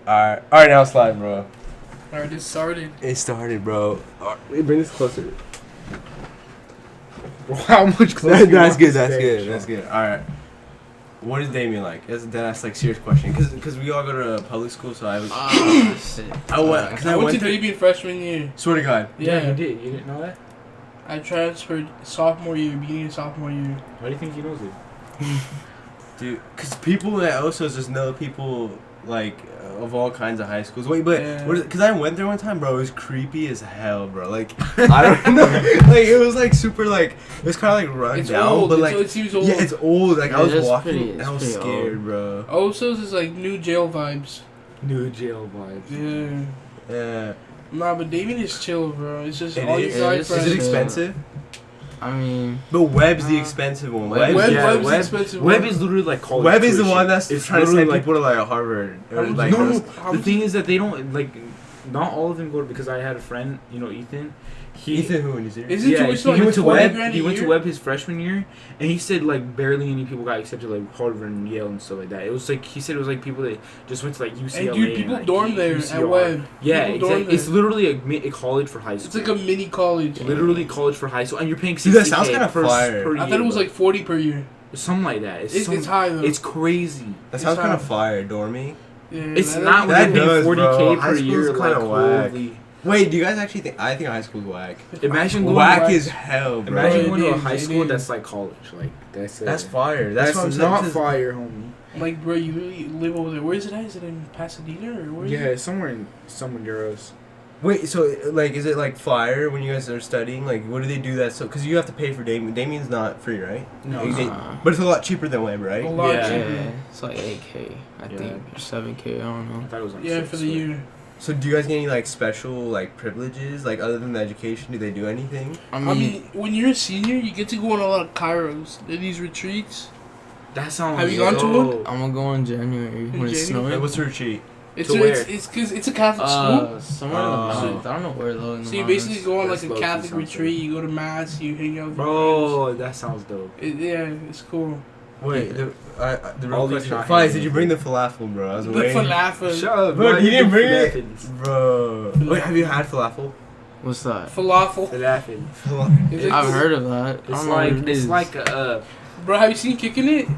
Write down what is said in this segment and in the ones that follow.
Alright, now it's live, bro. Alright, it started. It started, bro. Wait, bring this closer. How much closer? That's good. Alright. What is Damien like? That's like serious question. Cause we all go to public school, so I was. Shit. I went to Damien freshman year. Swear to God. Yeah, you did. You didn't know that? I transferred sophomore year, beginning of sophomore year. Why do you think he knows it? Dude, cause people at Osos just know people like of all kinds of high schools. Wait, but cause I went there one time, bro. It was creepy as hell, bro. Like I don't know, like it was like super like it was kind of like run it's down, old. but like it seems old. yeah, it's old. Like I was walking and I was pretty scared, old. bro. Osos is like new jail vibes. New jail vibes. Yeah. Nah, but Damien is chill, bro. It's just It all is. your guy Is friends. it expensive? I mean, But Webb's the expensive one. Web's expensive. Web is literally like college. Webb is the tuition. one that's It's trying to send literally people to like Harvard. Or How like much- No, the thing is that they don't like. Not all of them go to, because I had a friend, you know, Ethan. Ethan who in his ear? Isn't Yeah, tuition he like went to 20 Web. grand a He went to year? Web his freshman year, and he said like barely any people got accepted like Harvard and Yale and stuff like that. It was like he said it was like people that just went to like UCLA. And dude, people like, dorm there UCR. at Web. Yeah, People dorm exactly. It's there. literally a college for high school. It's like a mini college. literally college for high school, and you're paying $60K Dude, that sounds kinda per fire. per year. I thought it was bro. like 40 per year. something like that. It's high though. It's crazy. That sounds It's kind of hard. fire, dorming. Yeah, It's that- not when that you're does, paying bro. $40K High per school's year. Like kinda whack. holy. Wait, do you guys actually think? I think high school's whack. Imagine going Whack to, is hell, bro. imagine Bro, going it to a is, high it school is. that's like college. Like That's fire. That's what I'm saying. not 'cause- fire, homie. Like, bro, you really live over there. Where is it at? Is it in Pasadena or where? Yeah, it's somewhere in euros. Wait, so like, is it like fire when you guys are studying? Like, what do they do that? So, because you have to pay for Damien. Damien's not free, right? No, Like, nah. but it's a lot cheaper than Web, A right? lot Yeah. cheaper. yeah, it's like 8K, I Yeah. think, or 7K, I don't I know. thought it was on Yeah, six, for the but- year. So, do you guys get any like special like privileges, like other than the education? Do they do anything? I I mean, mean, when you're a senior, you get to go on a lot of Kairos. They're these retreats. That sounds. Have you gone to one? I'm gonna go in January when it's January? snowing. Like, what's the retreat? It's To where? it's because it's a Catholic school. Somewhere in the mountains. I don't know where though. In the So you mountains. basically go on like That's a low-key Catholic sounds retreat. You go to mass. You hang out with your Bro, that sounds dope. friends. Yeah, it's cool. Wait, the real All these question. not Fayez, hanging did you with bring the you. falafel, bro? I was The waiting. falafel. Shut up, Bro, you didn't bring it? Falafels. Bro. Wait, have you had falafel? What's that? Falafel. Falafel. Is it- I've heard of that. I It's don't know like what it is. Bro, have you seen Kicking It?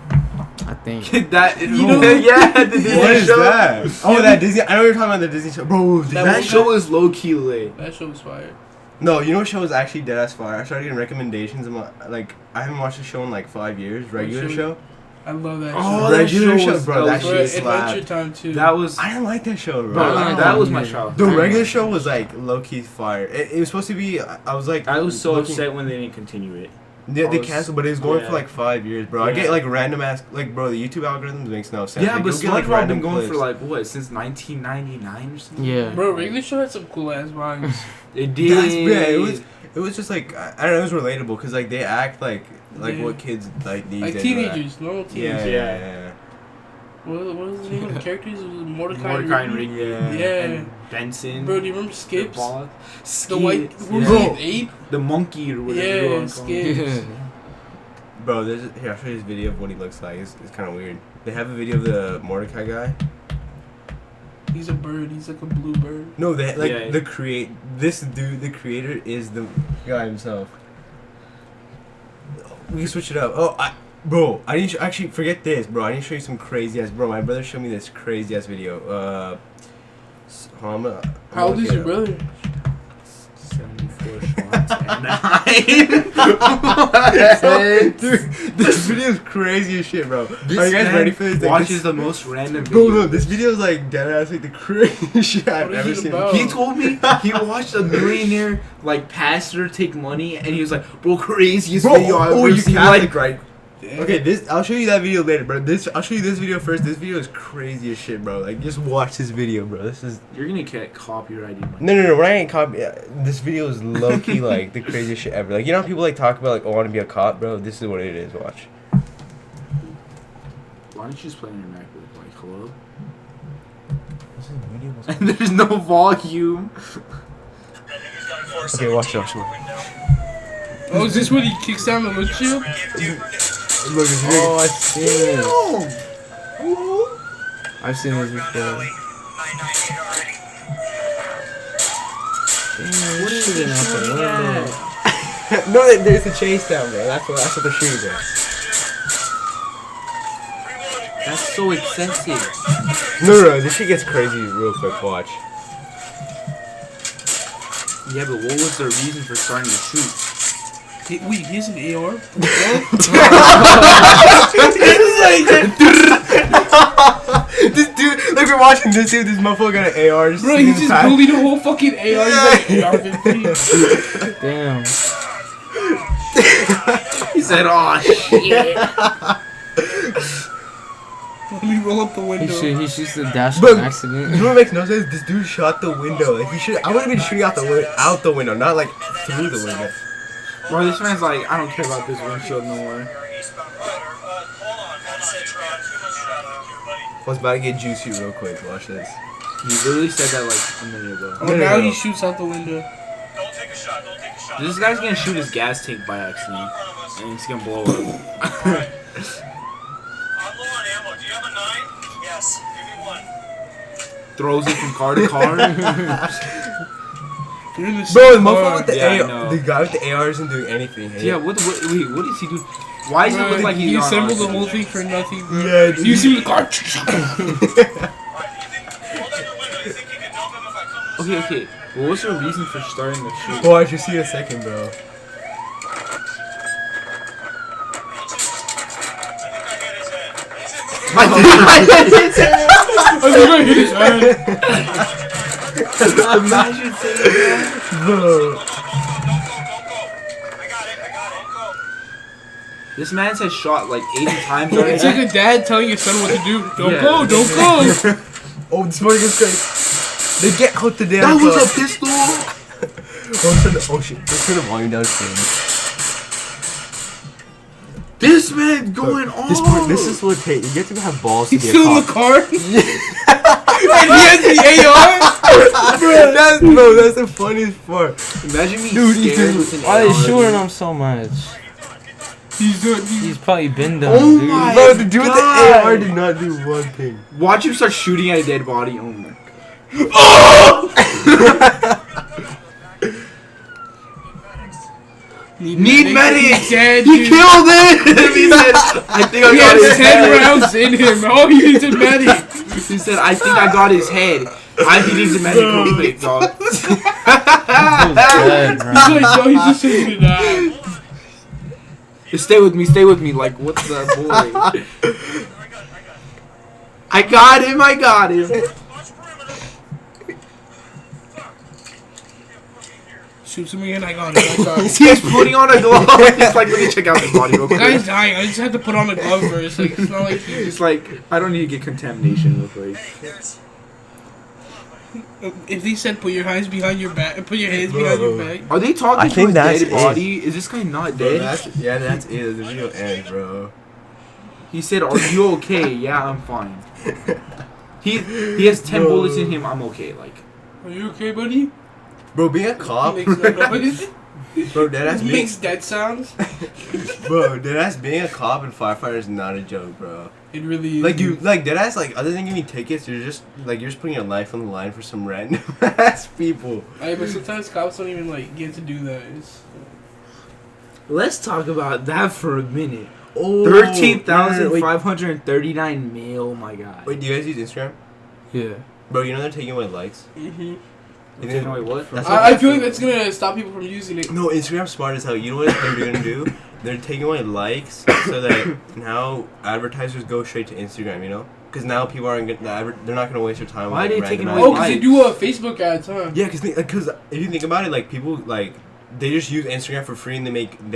I think. that. You know- Yeah, the Disney What is show. that? Oh, that Disney. I know you're talking about the Disney show, bro. That That one show is low key lit. That show was fire. No, you know what show is actually dead ass fire? I started getting recommendations. Like, I haven't watched the show in like 5 years. Regular show? show. I love that Oh, show. that Regular show show, was bro. That dope. Bro, shit Adventure slapped. Time too. That was. I didn't like that show, bro. Bro, I that was don't my either. childhood. The regular show was like low key fire. It was supposed to be. I was like. I was so looking- upset when they didn't continue it. They I was- canceled, but it was going yeah. for like 5 years, bro. I Yeah. get like random ass, like, bro. The YouTube algorithms makes no sense. Yeah, Like, but you'll get, like, SpongeBob random been going for clips. like what since 1999 or something. Yeah. Bro, regular show had some cool ass vibes. It did. Yeah, it was just like I don't know. It was relatable because like they act like Yeah. what kids like these Like days teenagers, normal would act. Yeah, teenagers. yeah. What was the name of the characters? It was Mordecai, Mordecai and Rigby? Rigby. Yeah. Yeah. And Benson. Bro, do you remember Skips? The The white, Skips, who was yeah. he, Ape? The monkey or whatever. Yeah, you wanna call him. Skips. Bro, here I'll show you this video of what he looks like. It's kind of weird. They have a video of the Mordecai guy. He's a bird. He's like a blue bird. No, they like Yeah. this dude, the creator is the guy himself. We can switch it up. Bro, I need to actually forget this, bro. I need to show you some crazy ass. Bro, my brother showed me this crazy ass video. How old is your brother? 74 shots and 9. Dude, this video is crazy as shit, bro. Are you guys man ready for this? Like, watches the most random Bro, videos. no, this video is like dead ass, like the craziest shit I've What is ever it seen. about? He told me he watched a millionaire like pastor take money, and he was like, "Bro, craziest Bro, video I've oh, ever you seen." Catholic, Like, right? Okay, I'll show you that video later, bro. I'll show you this video first. This video is crazy as shit, bro. Like, just watch this video, bro. This is you're gonna get copyrighted. no. When I ain't cop, this video is low key like the craziest shit ever. Like, you know how people like talk about like, oh, I want to be a cop, bro. This is what it is. Watch. Why don't you just play on your MacBook? Like, hello? Okay, And there's no volume. watch it. Oh, is this when he kicks down the windshield? Look, Oh, I've seen this. I've seen this before. Damn, What is shooting he out the shooting window. at? No, there's a chase down there. That's what they're shooting at. That's so excessive. No, this shit gets crazy real quick. Watch. Yeah, but what was their reason for starting to shoot? Wait, here's an AR? This dude, like we're watching this dude, this motherfucker got an AR. Bro, he's just bullied the whole fucking AR. He's like, AR-15. Damn. He said, "Oh shit." Let me roll up the window. He shoots the dash But- on accident. You know what makes no sense? This dude shot the window. Like he should. I would have been shooting out the window, not like through the window. Bro, this man's like, I don't care about this windshield no more. I was about to get juicy real quick. Watch this. He literally said that like a minute ago. Oh, now he shoots out the window. This guy's gonna shoot his gas tank by accident, and he's gonna blow up. I'm low on ammo. Do you have a 9? Yes. Give me one. Throws it from car to car. You're in the Bro, the same motherfucker car. with the Yeah, I AR, know. the guy with the AR isn't doing anything. Hey? Yeah, wait, what is he doing? Why does it look like he he's assembled the on whole thing for nothing, bro. Yeah, dude. You see the car? Alright, you think, hold out your window. You think you can dump him if I come to the Okay. Well, what's your reason for starting the shoot? Oh, I should see in a second, bro. I think I hit his head. I think I hit his head. Imagine saying that. Bro. Don't go. I got it. Go. This man says shot like 80 times already. It's like a dad telling your son what to do. Don't Yeah. go, don't go. Oh, this morning is crazy. They get out the damn That was car. a pistol. Oh shit! Let's turn the volume down. This man's going on. This is what take. You get to have balls to He's get still in the caught. car. And he has the AR. Bro, that's the funniest part. Imagine me Dude, he scared did- with an Why are they AR. shooting him so much? He's Probably been done, Oh dude. my- Bro, the dude with the God. AR did not do one thing. Watch him start shooting at a dead body. Oh my. Need medics! Dead, He dude. killed it! He said, I think I He got his has 10 head. rounds in him. Oh, he needs a medic. He said, I think I got his head. He needs a medical quick, dog. He's dead, bro. He's like, no, he's just saying to die. Just stay with me. Like, what's the boy? I got him. Shoots him again, I got him. He's putting on a glove. He's like, let me check out this body real The quick. guy's dying. I just had to put on a glove first. Like, it's not like he's... He's like, I don't need to get contamination real quick. If he said put your hands behind your back, put your hands behind your back. Are they talking I to think a that's dead it. body? Is this guy not Bro, dead? that's it. The video ends, bro. He said, are you okay? Yeah, I'm fine. He has 10 bullets in him. I'm okay. Like, Are you okay, buddy? Bro, being a cop, He makes no noise. bro, deadass He being, makes dead sounds. bro, deadass being a cop and firefighter is not a joke, bro. It really is. Like deadass, like other than giving tickets, you're just putting your life on the line for some random ass people. But sometimes cops don't even like get to do that. let's talk about that for a minute. Oh, 13,539 mil. Oh my god. Wait, do you guys use Instagram? Yeah. Bro, you know they're taking away likes. Mm-hmm. Wait, what? That's I feel like that's gonna stop people from using it. No, Instagram's smart as hell. You know what they're gonna do? They're taking away likes so that now advertisers go straight to Instagram. You know, because now people aren't they're not gonna waste their time. Why with, are they like, taking random away Oh, because they do Facebook ads, huh? Yeah, because if you think about it, like people like they just use Instagram for free and they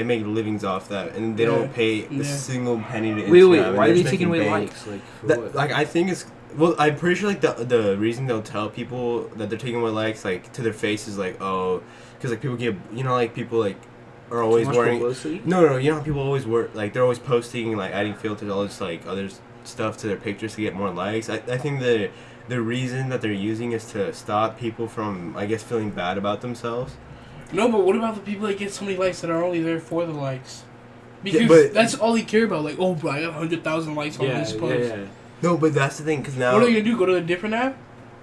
make livings off that and they don't pay a single penny to Instagram. Wait, and why they're are they just taking away making bank. likes? Like, for That, what? like I think it's well, I'm pretty sure like the reason they'll tell people that they're taking away likes like to their face is like because like people get like people like are always Too much wearing publicity? no you know how people always work like they're always posting like adding filters all this like other stuff to their pictures to get more likes. I think the reason that they're using is to stop people from I guess feeling bad about themselves. No, but what about the people that get so many likes that are only there for the likes? Because Yeah, but- that's all they care about. Like, oh, bro, I got 100,000 likes on this post. Yeah. No, but that's the thing because now What are they gonna do? Go to a different app?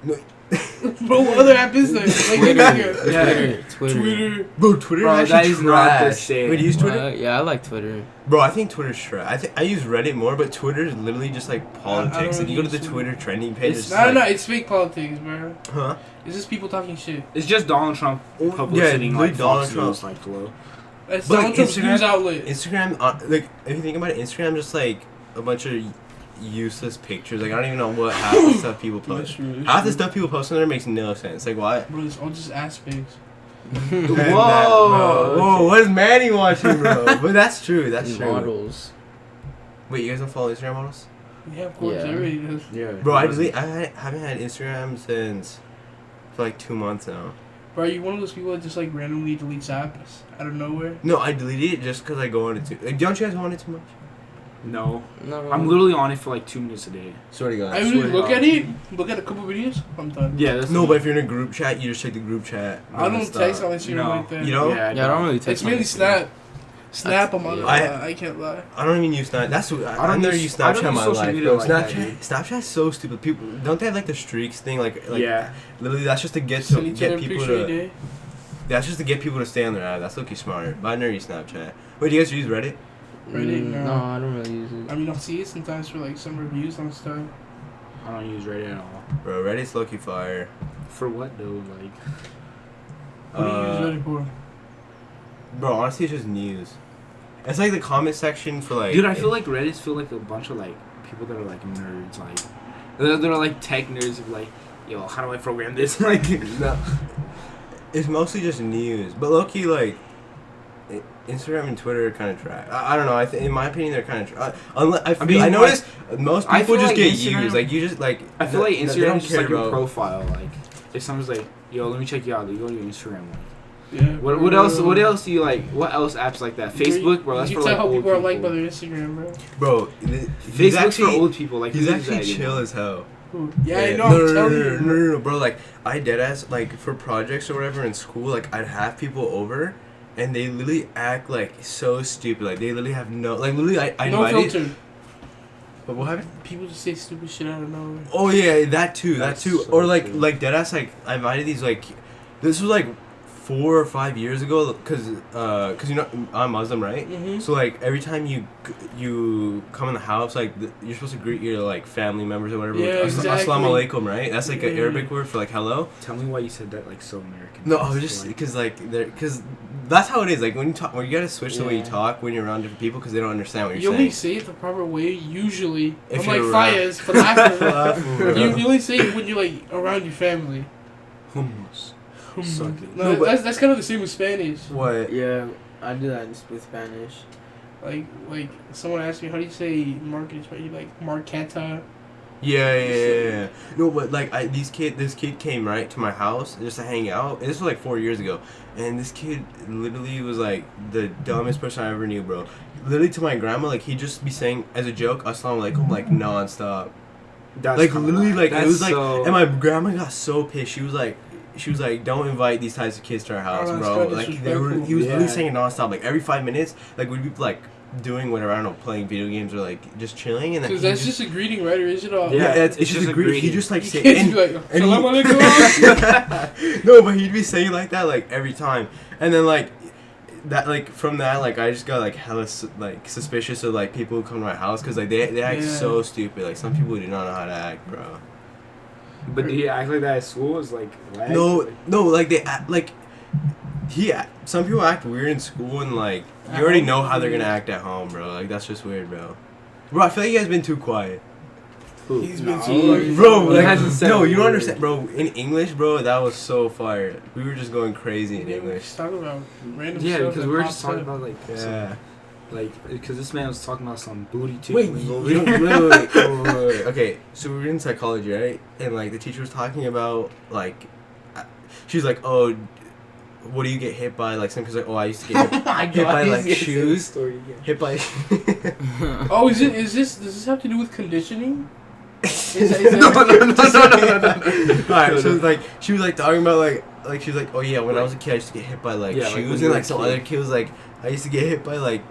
Bro, what other app is there? Like Instagram. Yeah. Twitter. Bro, Twitter Bro, is that actually is not the trash. same. Wait, do you use Twitter? Yeah, I like Twitter. Bro, I think Twitter's trash. I use Reddit more, but Twitter is literally just like politics. Like you go to the use Twitter trending page. It's- No, it's fake politics, bro. Huh? It's just people talking shit. It's just Donald Trump publicity, yeah, like Donald Fox Trump. News, like hello. It's But, like, Donald Trump's Instagram- news outlet. Instagram, like if you think about it, Instagram just like a bunch of useless pictures. Like I don't even know what half the stuff people post. Half the stuff people post on there makes no sense. Like why? Bro, it's all just ass pics. And Whoa. whoa! What is Manny watching, bro? But that's true. That's true. Models. Wait, you guys don't follow Instagram models? Yeah, of course, Yeah. everybody does. Yeah. Bro, I haven't had Instagram since for like 2 months now. Bro, are you one of those people that just like randomly deletes apps out of nowhere? No, I deleted it just because I go on it too. Like, don't you guys want it too much? No. No, I'm literally on it for like 2 minutes a day. Swear to God. I swear really to look God. at it, look at a couple videos, I'm done. Yeah, that's No, but if you're in a group chat, you just check the group chat. I don't Non-stop. text on Instagram No. like that. You know? Yeah, Yeah, I don't really It's text. mainly my- Snap. Snap, I'm on Yeah. I can't lie. I don't even use Snap. That's what I I've don't never use- used I don't Snapchat in use my social life. media Bro, like that, Snapchat's so stupid. People don't they have like the streaks thing? Like yeah. literally that's just to get Send each other get a people picture a to. day. That's just to get people to stay on their app. That's looking smart. But I never use Snapchat. Wait, do you guys use Reddit? Reddit, No, no. I don't really use I it. mean, I'll see it sometimes for like some reviews on stuff. I don't use Reddit at all. Bro, Reddit's low-key fire. For what though? Like, What do you use Reddit for? Bro, honestly, it's just news. It's like the comment section for like. dude, I feel like Reddit's feel like a bunch of like people that are like nerds, like they're like tech nerds of like, yo, how do I program this? Like, No, it's mostly just news, but low-key like. Instagram and Twitter are kind of trash. I don't know. In my opinion, they're kind of trash. I noticed most I people feel just like get Instagram- used. Like you just like. I feel like they Instagram don't is just care like your about- profile. Like, if someone's like, yo, let me check you out, you go to your Instagram. Like, Yeah. what else? What else do you like? What else apps like that? Facebook, bro. That's you for can like tell how old people are like by their Instagram, bro. Bro, he's Facebook's actually for old people. Like, he's who uses actually that chill anymore? as hell. Yeah, I know. No, I'm telling you. no, bro. Like I deadass like for projects or whatever in school. Like I'd have people over, and they literally act like so stupid. Like they literally have no like literally I No invited. filter. But what happened? People just say stupid shit out of nowhere. Oh yeah, that too. That's That too. so Or like true. like deadass like I invited these like this was like 4 or 5 years ago because you know I'm Muslim, right? Mm-hmm. So like every time you come in the house, like you're supposed to greet your like family members or whatever. Yeah, with exactly. Assalamu alaikum, right? That's like an Yeah. Arabic word for like hello. Tell me why you said that like so American. No, I was just because like because that's how it is. Like when you talk, when you gotta switch the way you Yeah. talk when you're around different people because they don't understand what You you're only saying. say it the proper way usually. If I'm like you're around- Fayez, for laughing. Falafel, you, bro. you only say it when you're like around your family. Hummus. Suck it. No, No, but- that's kind of the same with Spanish. What? Yeah, I do that with Spanish. Like someone asked me how do you say market in Spanish? Like marqueta. Yeah. No, but like this kid came right to my house just to hang out. And this was like 4 years ago, and this kid literally was like the dumbest person I ever knew, bro. Literally to my grandma, like he'd just be saying as a joke, "Assalamu alaikum," like nonstop. That's Like kinda literally, like That's it was like, so... and my grandma got so pissed. She was like, "Don't invite these types of kids to our house, Oh, that's bro." kinda Like disrespectful. he was literally Yeah. saying it nonstop, like every 5 minutes, like we'd be like doing whatever, I don't know, playing video games or like just chilling, and then Because he that's just a greeting, right? Or is it all? Yeah. it's it's just just a a greeting. He greeting. just like You say can't and, be like, and "Salam alaikum." no, but he'd be saying like that like every time, and then like that like from that like I just got like hella like suspicious of like people who come to my house because like they act Yeah. so stupid. Like some people do not know how to act, bro. But do you act like that at school? Is like lag? No, like they act like some people act weird in school and like you already know how they're gonna act at home, bro. Like that's just weird, bro. Bro, I feel like you guys been too quiet. Who? He's been No. too. Bro, He like, hasn't said no, a you don't word. understand, bro. In English, bro, that was so fire. We were just going crazy in Yeah, we English. just talking about random Yeah, stuff because that we were pops just talking up. about like Yeah. some, like because this man was talking about some booty Wait, tickling you, over you here. don't, wait. Okay, so we were in psychology, right? And like the teacher was talking about like, she's like, oh, what do you get hit by? Like some kids like, oh, I used to get hit by like shoes. Hit by. Oh, is this? Does this have to do with conditioning? Is that no. Alright, so like she was like talking about like she was like, oh yeah, when I was a kid I used to get hit by like Yeah, like, when shoes, you and were like a some kid. other kid was like, I used to get hit by like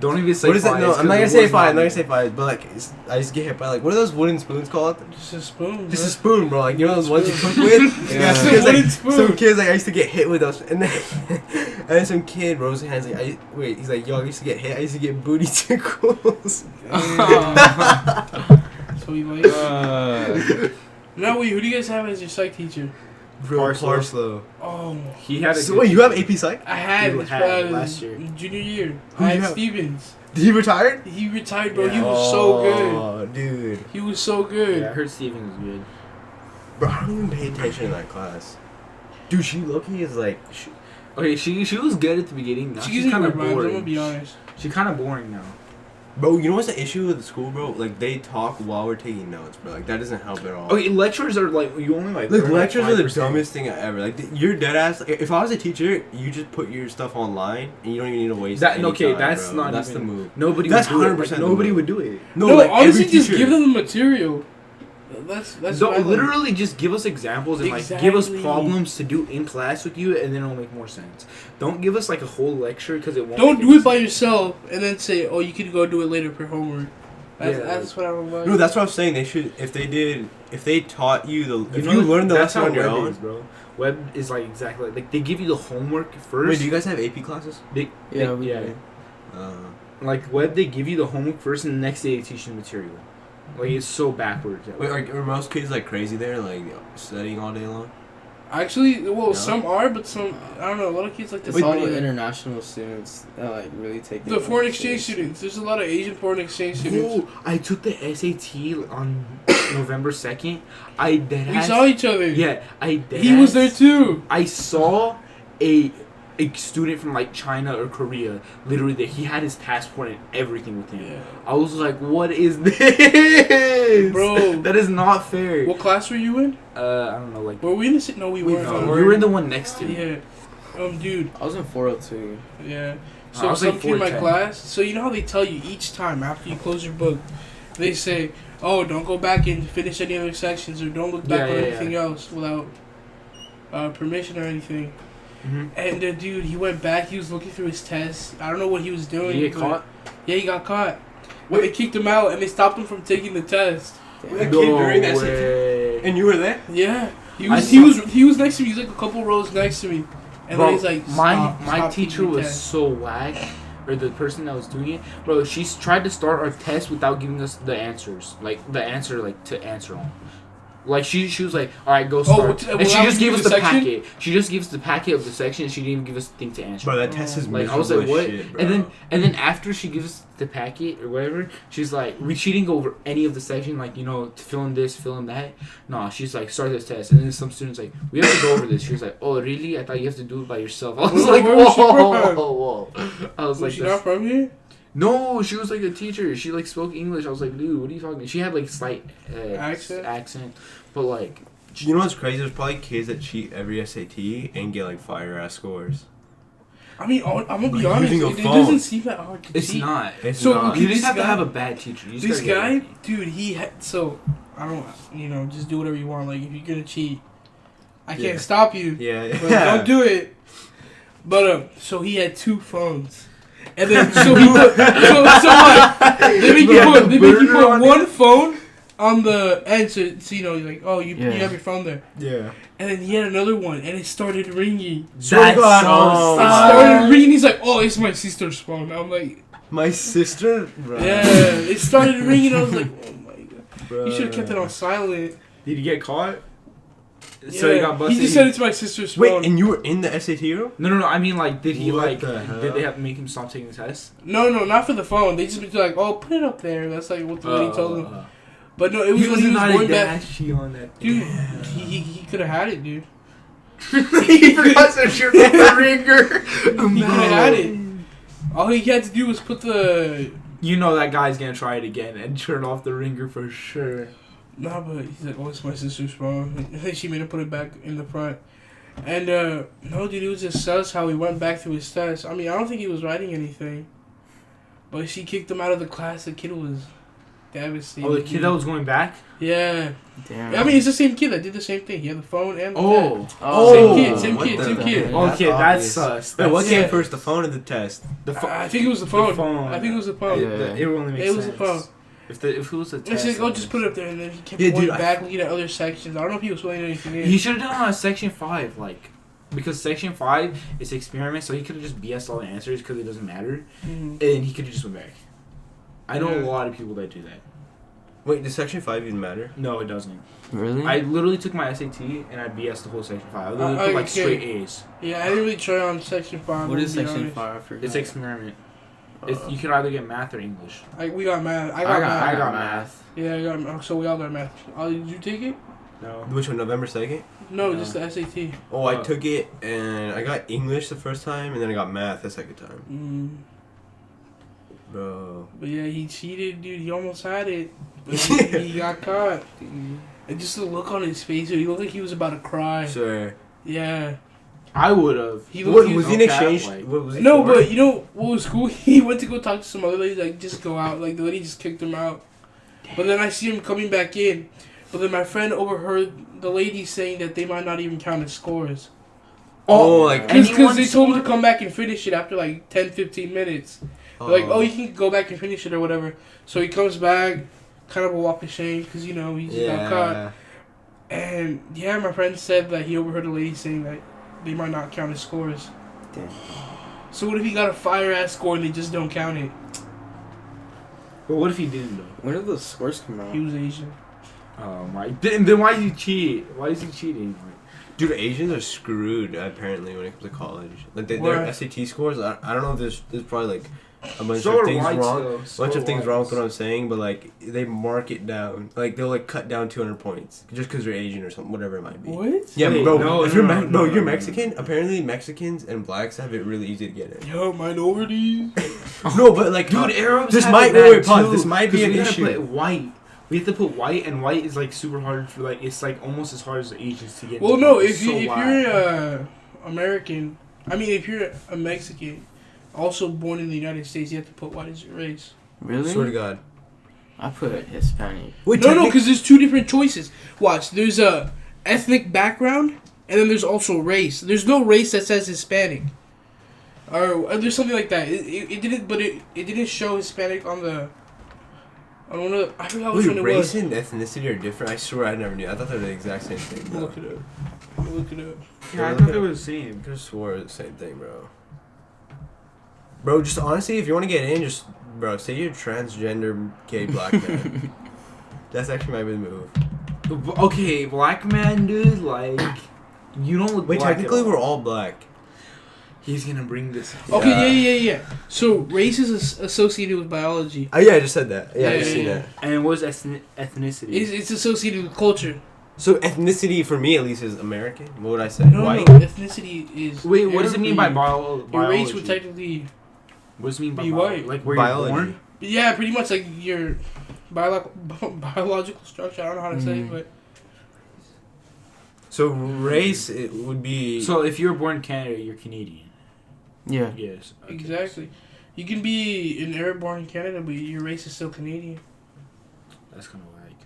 Don't even say what is it? Fayez, No, I'm 'cause not gonna the say word's fire. I'm not gonna mean. say fire. But like, I used to get hit by like, what are those wooden spoons called? Just a spoon. Just a bro. spoon, bro. Like you know those ones you cook with. Yeah. Some Just a kids, wooden like, spoon. some kids like I used to get hit with those, and then some kid rose his hands like, wait, he's like, yo, I used to get hit. I used to get booty tickles. So you like? No, wait. Who do you guys have as your psych teacher? Bro, Parslow. Parslow. Oh, He had a So good wait, you have AP Psych? I had You this had last year. junior year. Who I you had have? Stevens. Did he retire? He retired, bro. Yeah. He was so good. Oh, dude. He was so good. Yeah, I heard Steven was good. Bro, I don't even pay attention in that class. Dude, she low-key is like... Okay, she was good at the beginning. Now She she's gives me kind weird of vibes. I'm gonna boring. be honest. She's kind of boring now. Bro, you know what's the issue with the school, bro? Like, they talk while we're taking notes, bro. Like, that doesn't help at all. Okay, lectures are like you only like. Like, learn, lectures are the 5%. dumbest thing ever. Like, you're dead ass. Like, if I was a teacher, you just put your stuff online, and you don't even need to waste That any okay, time, that's bro. not That's even, the move. Nobody That's would do it. 100% Like, the nobody move. would do it. No, like, honestly, every just teacher. give them the material. That's No, what I like. literally just give us examples and like give us Exactly. problems to do in class with you, and then it'll make more sense. Don't give us like a whole lecture because it won't. Don't make do any it by sense. yourself and then say, "Oh, you can go do it later for homework." Yeah. That's what I don't like. No, that's what I'm saying. They should, if they taught you the, if know you that- learned the that's lesson how on your web own. is, bro. Web is like exactly like they give you the homework first. Wait, do you guys have AP classes? Yeah, we yeah. do. Like web, they give you the homework first, and the next day they teach you the material. Like it's so backwards. Wait, are most kids like crazy there, like studying all day long? Actually, well, No? some are, but some I don't know. A lot of kids like to It's all study. the there. international students that like really take The it foreign like, exchange seriously. students. There's a lot of Asian foreign exchange students. Oh, I took the SAT on November 2nd. I dead We saw each other. Yeah, I dead He was there too. I saw a student from like China or Korea. Literally, that he had his passport and everything with him. Yeah. I was like, "What is this, Bro. That is not fair." What class were you in? I don't know, like Were we in the No, we weren't. no, you were in the one next to me. Yeah. Dude. I was in 402. Yeah. I So was some like kid in my 410. class. So you know how they tell you each time after you close your book, they say, "Oh, don't go back and finish any other sections, or don't look back Yeah, on yeah, anything else without permission or anything." Mhm. And the dude, he went back. He was looking through his tests. I don't know what he was doing. Did he get but- caught? Yeah, he got caught. But they kicked him out and they stopped him from taking the test. Wait, a kid during that way. And you were there? Yeah, he I was. saw- He was next to me. He was like a couple rows next to me, and Bro, then he's like, my stop teacher taking the was test. so whack, or the person that was doing it, bro. She's tried to start our test without giving us the answers, like the answer, like to answer on. Like she was like, all right, go start, well, and she that just was gave us the the section? packet. She just gives the packet of the section, and she didn't even give us the thing to answer. Bro, that test is Like miserable I was like, as what? shit, bro. And then after she gives us the packet or whatever, she's like, she didn't go over any of the section, like to fill in this, fill in that. No, she's like, start this test, and then some students like, we have to go over this. She was like, oh really? I thought you have to do it by yourself. I was like, Where was she from? whoa. I was Was like, she not from here? no, she was like a teacher. She like spoke English. I was like, dude, what are you talking? She had like slight accent, but like. You know what's crazy? There's probably kids that cheat every SAT and get like fire ass scores. I mean, I'm gonna be Like, honest. using a It phone. doesn't seem that hard to It's cheat. not. It's So, not. okay, You just this have to guy- have a bad teacher. You just This gotta get guy, lucky. dude, he had so I don't, just do whatever you want. Like if you're gonna cheat, I can't Yeah. stop you. Yeah, But don't do it. But so he had 2 phones, and then so he put so what? They make you put one phone on the end, so you're like, oh, you Yeah. have your phone there, Yeah. and then he had another one, and it started ringing. Swear to God, oh, It started ringing. He's like, oh, it's my sister's phone. I'm like, My sister, bro. yeah. It started ringing. I was like, oh my god. Bro. You should have kept it on silent. Did he get caught? Yeah. So he got busted. He just said it's my sister's phone. Wait, and you were in the SAT room? No. I mean, like, did he What like? the hell? Did they have to make him stop taking the test? No, not for the phone. They just be like, oh, put it up there. That's like what he told him. But no, it was He when was he was not going a back. dashy on that. Dude, he could have had it, dude. He forgot to turn off the ringer. He could have had it. All he had to do was put the. You know that guy's gonna try it again and turn off the ringer for sure. Nah, but he's like, oh, it's my sister's phone. And she made him put it back in the front. And no, dude, it was just sus how he went back through his test. I mean, I don't think he was writing anything. But she kicked him out of the class. The kid was devastated. Oh, the kid that was going back. Yeah. Damn. I mean, it's the same kid that did the same thing. He had the phone and the test. Oh, Same what kid. the- Okay, that's sus. Wait, what Yeah. came first, the phone or the test? The I think it was the phone. phone. I think it was the phone. Yeah. It only makes It was sense. the phone. If it was a It's test, like, oh, just put it up there, and then he kept Yeah, going dude, back, looking at other sections. I don't know if he was playing anything in. He should have done on section 5, like, because section 5 is experiment, so he could have just BS all the answers because it doesn't matter, Mhm. and he could have just went back. I know Yeah. a lot of people that do that. Wait, does section 5 even matter? No, it doesn't. Really? I literally took my SAT and I BS the whole section 5. I literally put like okay. straight A's. Yeah, I didn't really try on section 5. What is to be section honest. 5? I forgot. It's experiment. We could either get math or English. We got math. I got math. I got math. Yeah, I got math. So we all got math. Did you take it? No. Which one, November 2nd? No, No. just the SAT. Oh, I took it, and I got English the first time, and then I got math the second time. Bro. But yeah, he cheated, dude. He almost had it. But he got caught. And just the look on his face, dude, he looked like he was about to cry. Sure. Yeah. I would have. He What, looked, was he in exchange? What was he No, for? but you know what was cool? He went to go talk to some other lady, like, just go out. Like, the lady just kicked him out. But then I see him coming back in. But then my friend overheard the lady saying that they might not even count his scores. Oh, like... Because they told him to come back and finish it after, like, 10, 15 minutes. They're like, oh, you can go back and finish it or whatever. So he comes back, kind of a walk of shame, because, you know, he just got caught. And, yeah, my friend said that he overheard a lady saying that they might not count his scores. Damn. So what if he got a fire-ass score and they just don't count it? But what if he didn't though? When did those scores come out? He was Asian. Oh my. Then why did you cheat? Why is he cheating? Dude, Asians are screwed, apparently, when it comes to college. Like, their Why? SAT scores, I don't know if there's probably, like, a bunch So of are things whites, wrong. though. So Bunch of are things wrong with whites. what I'm saying, but, like, they mark it down. Like, they'll, like, cut down 200 points. Just because they're Asian or something, whatever it might be. What? Yeah, Wait, bro, no, if no, you're, no, no, you're no, Mexican, no. apparently Mexicans and blacks have it really easy to get in. Yo, minorities. No, but, like, Dude, Arabs this have might, it wait, bad, pause, too, this might be 'cause an we gotta issue. put white. We have to put white, and white is like super hard for like it's like almost as hard as the Asians to get. Well, into. no, It's if so you're American, I mean, if you're a Mexican, also born in the United States, you have to put white as your race. Really? Swear to God. I put Hispanic. Wait, No, because there's two different choices. Watch, there's a ethnic background, and then there's also race. There's no race that says Hispanic, or there's something like that. It didn't, but it didn't show Hispanic on the. On one of the, I forgot which one it race was. and ethnicity are different. I swear I never knew. I thought they were the exact same thing. Bro. Look it up. Look it up. Yeah, I thought they were the same. I could have swore it was the same thing, bro. Bro, just honestly, if you want to get in, just, bro, say you're transgender gay black man. That's actually my big move. Okay, black man, dude, like you don't look. Wait, black technically at all. we're all black. He's gonna bring this. Okay, yeah. So race is associated with biology. Oh yeah, I just said that. Yeah, I Yeah, just seen yeah. that. And what is ethnicity? It's associated with culture. So ethnicity for me at least is American. What would I say? No, White. no, ethnicity is. Wait, what does it mean by Your biology? race would technically. What does it mean by be biology? white. Like where Biology. you're born? Yeah, pretty much like your biological structure. I don't know how to say it, but So race it would be. So if you're born in Canada, you're Canadian. Yeah. Yes. Okay. exactly. You can be an Arab born in Canada, but your race is still Canadian. That's kind of like.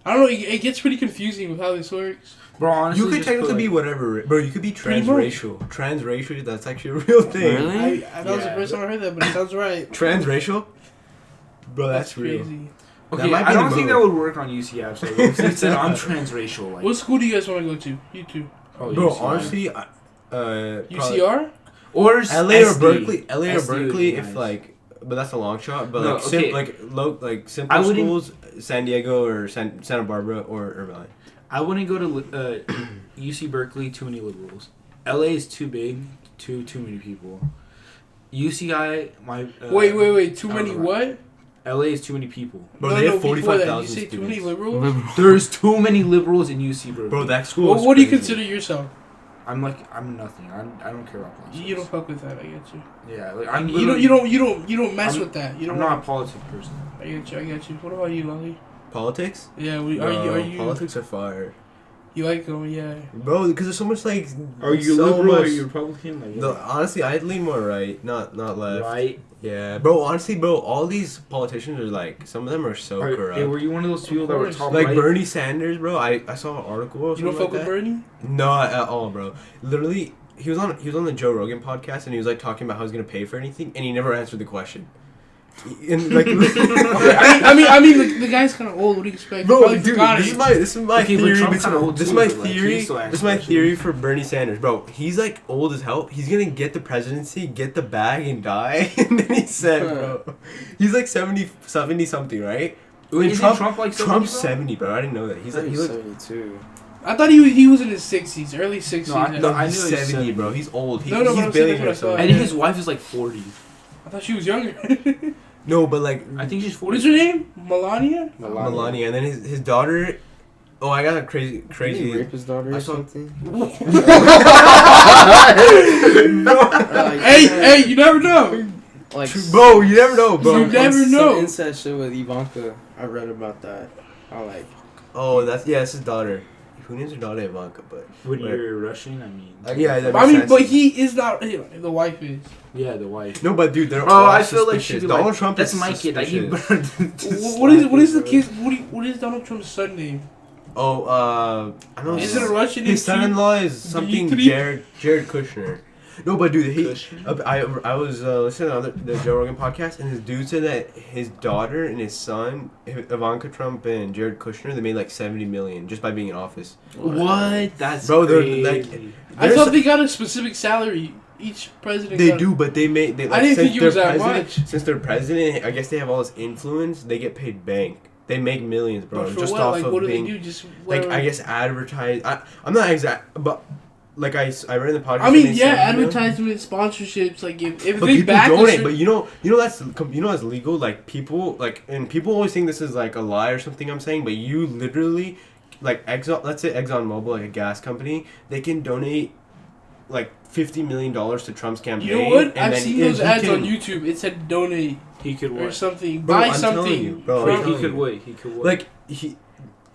I don't know. It gets pretty confusing with how this works. Bro, honestly, you could just technically put, be whatever, bro. You could be Pretty much. transracial. Transracial, that's actually a real thing. Really? That was the Yeah. first time I heard that, but it sounds right. Transracial, bro. That's real. crazy. That Okay, might be I the don't think move. that would work on UC apps. Like, if it said I'm transracial, like. What school do you guys want to go to? You two. Oh, Bro, UCI. honestly, probably UCR? Or LA or SD. Berkeley. LA or SD would Berkeley, be if nice. like, but that's a long shot. But No, like, okay. like simple I wouldn't- schools, San Diego or Santa Barbara or Irvine. I wouldn't go to UC Berkeley. Too many liberals. LA is too big. Too many people. UCI, my. Wait. Too I don't many know. what? LA is too many people. Bro, they have before that, 45,000 You say too students. many liberals? There's too many liberals in UC Berkeley. Bro, that school. Well, is what do you crazy. consider yourself? I'm nothing. I don't care about politics. You don't fuck with that. I get you. Yeah, like I'm. You don't mess I'm- with that. You don't. I'm not a politics person. I get you. What about you, Ali? Politics? Yeah, are Bro, you? Politics are fire, You like them? Yeah. bro. Because there's so much like. Are you so liberal or much- are you Republican? Like, No, honestly, I'd lean more right, not left. right? Yeah, bro. Honestly, bro, all these politicians are like, some of them are so corrupt. Hey, were you one of those people that were top Like right? Bernie Sanders, bro. I saw an article. Or You don't something fuck like with that. Bernie? No, not at all, bro. Literally, he was on the Joe Rogan podcast, and he was like talking about how he's gonna pay for anything, and he never answered the question. And like, I mean, the guy's kind of old. What do you expect? bro, Probably dude, forgot this it. is my Okay, but theory. Trump's kinda old This is too, my but, like, he theory. still answers This is my questions. theory for Bernie Sanders, bro. He's like old as hell. He's gonna get the presidency, get the bag, and die. And then he said, bro, he's like 70 something, right? Wait, isn't Trump like 70, Trump's bro? 70, bro. I didn't know that. He's like, he looks 72. I thought he was in his 60s, early 60s. No, I knew he's he was 70, bro. He's old. No, but He's I'm saying billionaire. that's what I So. thought. I think his wife is like 40. I thought she was younger. No, but like I think she's 40. What is her name? Melania? Melania, and then his daughter. Oh, I got a crazy. Did he rape his daughter I or saw- something? Hey, you never know. Like, Bro, you never know, bro. You never some know. incest shit with Ivanka. I read about that. I like. Oh, that's his daughter. Who names her daughter Ivanka? But When Wait. you're Russian, I mean. yeah, that I makes mean, sense. but he is not. The wife is. Yeah, the wife. No, but dude, they're Oh, all I feel like she'd suspicious. be Donald like, Trump that's is my kid. I give suspicious. birth to What is the kid? What is Donald Trump's son name? Oh, I don't know. Is it a Russian? His name? son-in-law is something Dmitry? Jared Kushner. No, but dude, Kushner? I was listening to the Joe Rogan podcast, and his dude said that his daughter and his son, Ivanka Trump and Jared Kushner, they made like 70 million just by being in office. What? That's Bro, they're, crazy. like, I There's thought they got a specific salary. Each president. They got do, but they like, I didn't since think it was they're that president, much. Since they're president, I guess they have all this influence. They get paid bank. They make millions, bro, But for just what? off Like, of what do being they do? Just like whatever. I guess advertise. I'm not exact, but like I read in the podcast. I mean, they yeah, said, you know, advertisement, sponsorships. Like if but they people back donate. us, But you know that's legal. Like people and people always think this is like a lie or something. I'm saying, but you literally like let's say ExxonMobil, like a gas company, they can donate like $50 million to Trump's campaign. you know what? and I've then seen he those ads can- on YouTube. It said donate He could or what? something. Bro, Buy I'm telling something. you, bro, from- I'm He telling could you. wait. He could wait. Like he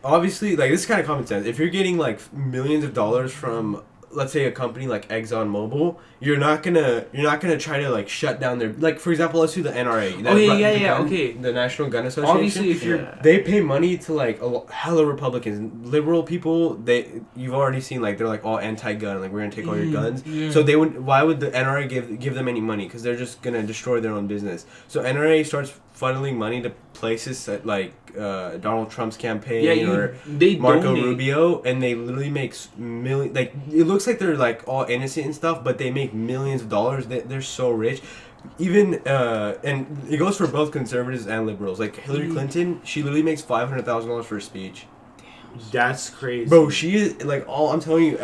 obviously like this is kind of common sense. If you're getting like millions of dollars from let's say a company like ExxonMobil, you're not gonna try to like shut down their like for example let's do the NRA. The National Gun Association. Obviously, if you're They pay money to like hella Republicans, liberal people. You've already seen like they're like all anti-gun, like we're gonna take all your guns. Yeah. So why would the NRA give them any money? Because they're just gonna destroy their own business. So NRA starts funneling money to places that like Donald Trump's campaign or they Marco donate. Rubio, and they literally make million. Like it looks like they're like all innocent and stuff, but they make millions of dollars. They're so rich. Even and it goes for both conservatives and liberals. Like Hillary Clinton, she literally makes $500,000 for a speech. That's crazy. Bro, she is like all. I'm telling you,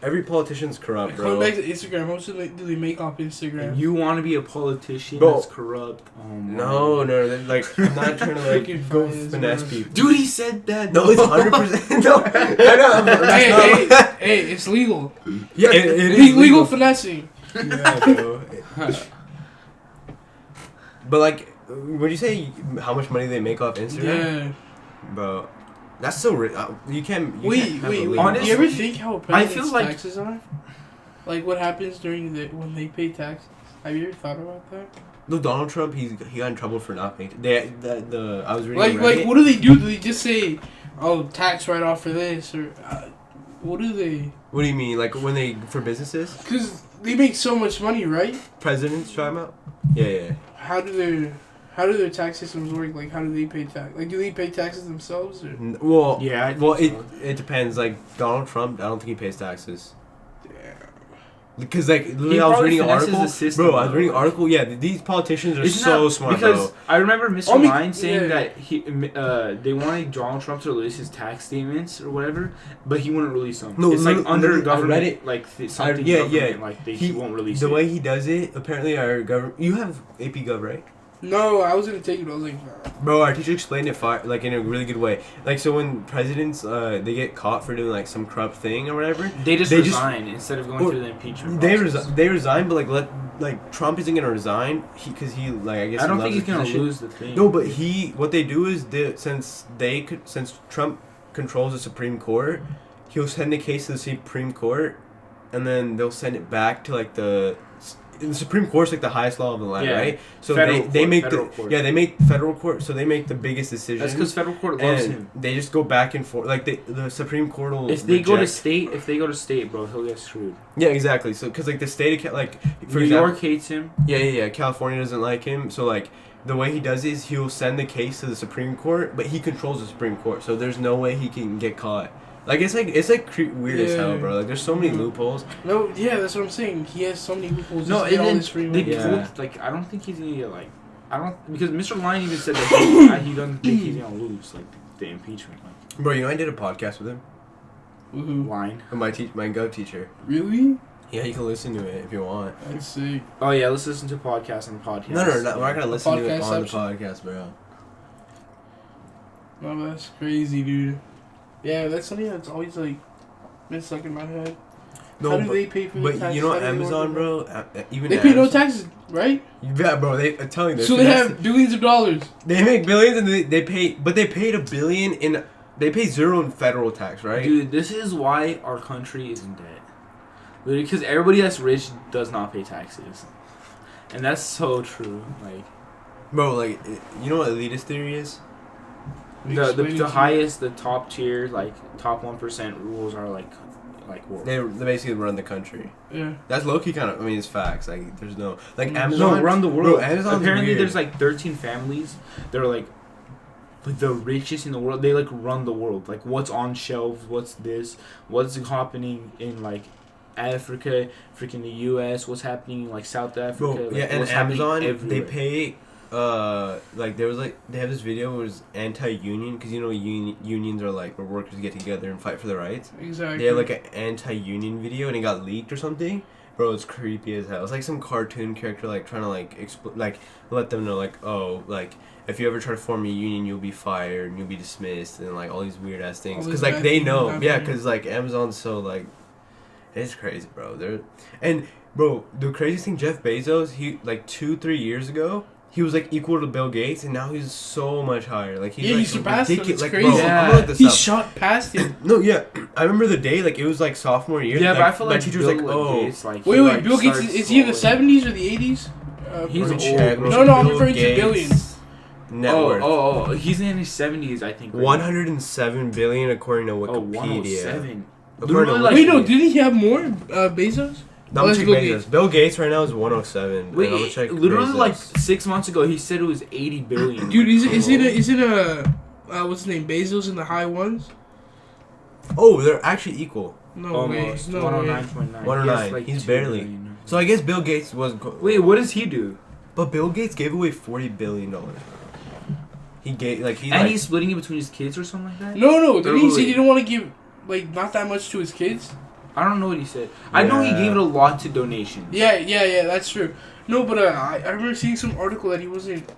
every politician's corrupt, bro. Coming back to Instagram, how much do they make off Instagram? You want to be a politician Bro. that's corrupt? Oh my No, they're like I'm not trying to like Freaking go Fayez, finesse bro. people. Dude, he said that. No, it's 100%. No, I know. hey, That's not- hey, it's legal. Yeah, it is Legal finessing. Yeah, bro. But like, would you say how much money they make off Instagram? Yeah. Bro, that's so rich. You can't. You Wait. can't have a Do limit. Honestly, you ever think how a president's feel like- taxes are? Like what happens during when they pay taxes? Have you ever thought about that? No, Donald Trump, he got in trouble for not paying. I was reading. Like Reddit. what do they do? Do they just say, "Oh, tax write off for this," or what do they? What do you mean? Like when they for businesses? Because they make so much money, right? Presidents try them out. Yeah. How do their tax systems work? Like how do they pay tax? Like do they pay taxes themselves or? Well, Yeah, I think well, so. it depends. Like Donald Trump, I don't think he pays taxes. Because like literally, I was probably reading an finesses article, the system, bro. I was though. reading an article. Yeah, these politicians are Isn't so that- smart, because bro. I remember Mr. I mean, Mine saying yeah. that they wanted Donald Trump to release his tax statements or whatever, but he wouldn't release them. No, it's like literally, under I government, read it. like something yeah, government, yeah. like He won't release the it. way he does it. Apparently, our government. You have AP Gov, right? No, I was gonna take it. I was like, nah. Bro, our teacher explained it like in a really good way. Like so, when presidents they get caught for doing like some corrupt thing or whatever, they just they resign instead of going or- through the impeachment. they process. resign. But like Trump isn't gonna resign because he like I guess I don't he think loves he's his gonna position. lose the thing. No, but what they do is since Trump controls the Supreme Court, he'll send the case to the Supreme Court, and then they'll send it back to like the Supreme Court's like the highest law of the land, Yeah. right? So Federal they court, make federal the court. yeah they make federal court, so they make the biggest decisions. That's because federal court loves and him. they just go back and forth. Like the Supreme Court will If they go to reject- state, bro, he'll get screwed. Yeah, exactly. So because like the state of like for New example, York hates him. yeah. California doesn't like him, so like. The way he does is he'll send the case to the Supreme Court, but he controls the Supreme Court, so there's no way he can get caught. Like it's weird as hell, bro. Like there's so many loopholes. No, yeah, that's what I'm saying. He has so many loopholes. No, just to get and all then this free they money. Yeah. pulled, like, I don't think he's gonna get, like, I don't, because Mr. Lyon even said that he doesn't think he's gonna lose, like, the impeachment. Like, Bro, you know I did a podcast with him, Woohoo. Line. with my gov teacher. Really? Yeah, you can listen to it if you want. That's sick. Oh, yeah, let's listen to podcasts on the podcast. No, we're not gonna listen to it podcast on the episode? podcast, bro. No, that's crazy, dude. Yeah, that's something that's always like been stuck in my head. No, How do they pay for the but taxes? you know How do they Amazon, work? bro. Even They pay no Amazon- taxes, right? Yeah, bro. I'm telling you, So they have billions of dollars. they make billions and they pay, but they paid $1 billion in. They pay 0 in federal tax, right? Dude, this is why our country is in debt. Literally, because everybody that's rich does not pay taxes. And that's so true. Like, Bro, like you know what elitist theory is? the Explain it to me. highest, the top tier, like, top 1% rules are, like what? They basically run the country. Yeah. That's low key kind of. I mean, it's facts. Like there's no like No, Amazon. No, around the world. Bro, Amazon's Apparently, weird. there's like 13 families that are like the richest in the world. They like run the world. Like what's on shelves, what's happening in like Africa, freaking the U.S., what's happening in like South Africa. Bro, like, yeah, and what's happening Amazon, they everywhere. pay, like, there was, like, they have this video where it's anti-union, because, you know, unions are, like, where workers get together and fight for their rights. Exactly. They have, like, an anti-union video, and it got leaked or something. Bro, it's creepy as hell. It's like some cartoon character, like, trying to, like, let them know, like, oh, like, if you ever try to form a union, you'll be fired, and you'll be dismissed, and, like, all these weird-ass things. All Because, these like, bad they things know. happen. Yeah, because, like, Amazon's so, like, it's crazy, bro. And, bro, the craziest thing, Jeff Bezos, he, like, 2-3 years ago, he was, like, equal to Bill Gates, and now he's so much higher. Like, he's, Yeah, like, he surpassed him. ridiculous. It's Like, crazy. bro, Yeah. I'm gonna look this He up. shot past him. No, yeah. I remember the day, like, it was, like, sophomore year. Yeah, like, but I feel my like teacher was Bill like, oh. Gates, like, Wait, he, wait. like, Bill Gates started is he in the slowly. 70s or the 80s? He's Let me old. check. No, no, I'm Bill referring to Gates billions. Net worth. Oh, he's in his 70s, I think. Right? 107 billion according to Oh, Wikipedia. 107. According Literally, to like- Wait, no, didn't he have more? Bezos? No, Oh, I'm that's checking Bill Bezos. Gates. Bill Gates right now is 107. and I'm gonna Wait, check literally Bezos. like 6 months ago, he said it was 80 billion. Dude, is it a what's his name? Bezos in the high ones? Oh, they're actually equal. No way. Almost No way. 109.9. 109. He's 2 barely. billion. So I guess Bill Gates was. Wait, what does he do? But Bill Gates gave away $40 billion. He gave like he And like, he's splitting it between his kids or something like that? No, didn't he say Wait. he didn't want to give like not that much to his kids? I don't know what he said. I know he Yeah. gave it a lot to donations. Yeah, that's true. No, but I remember seeing some article that he wasn't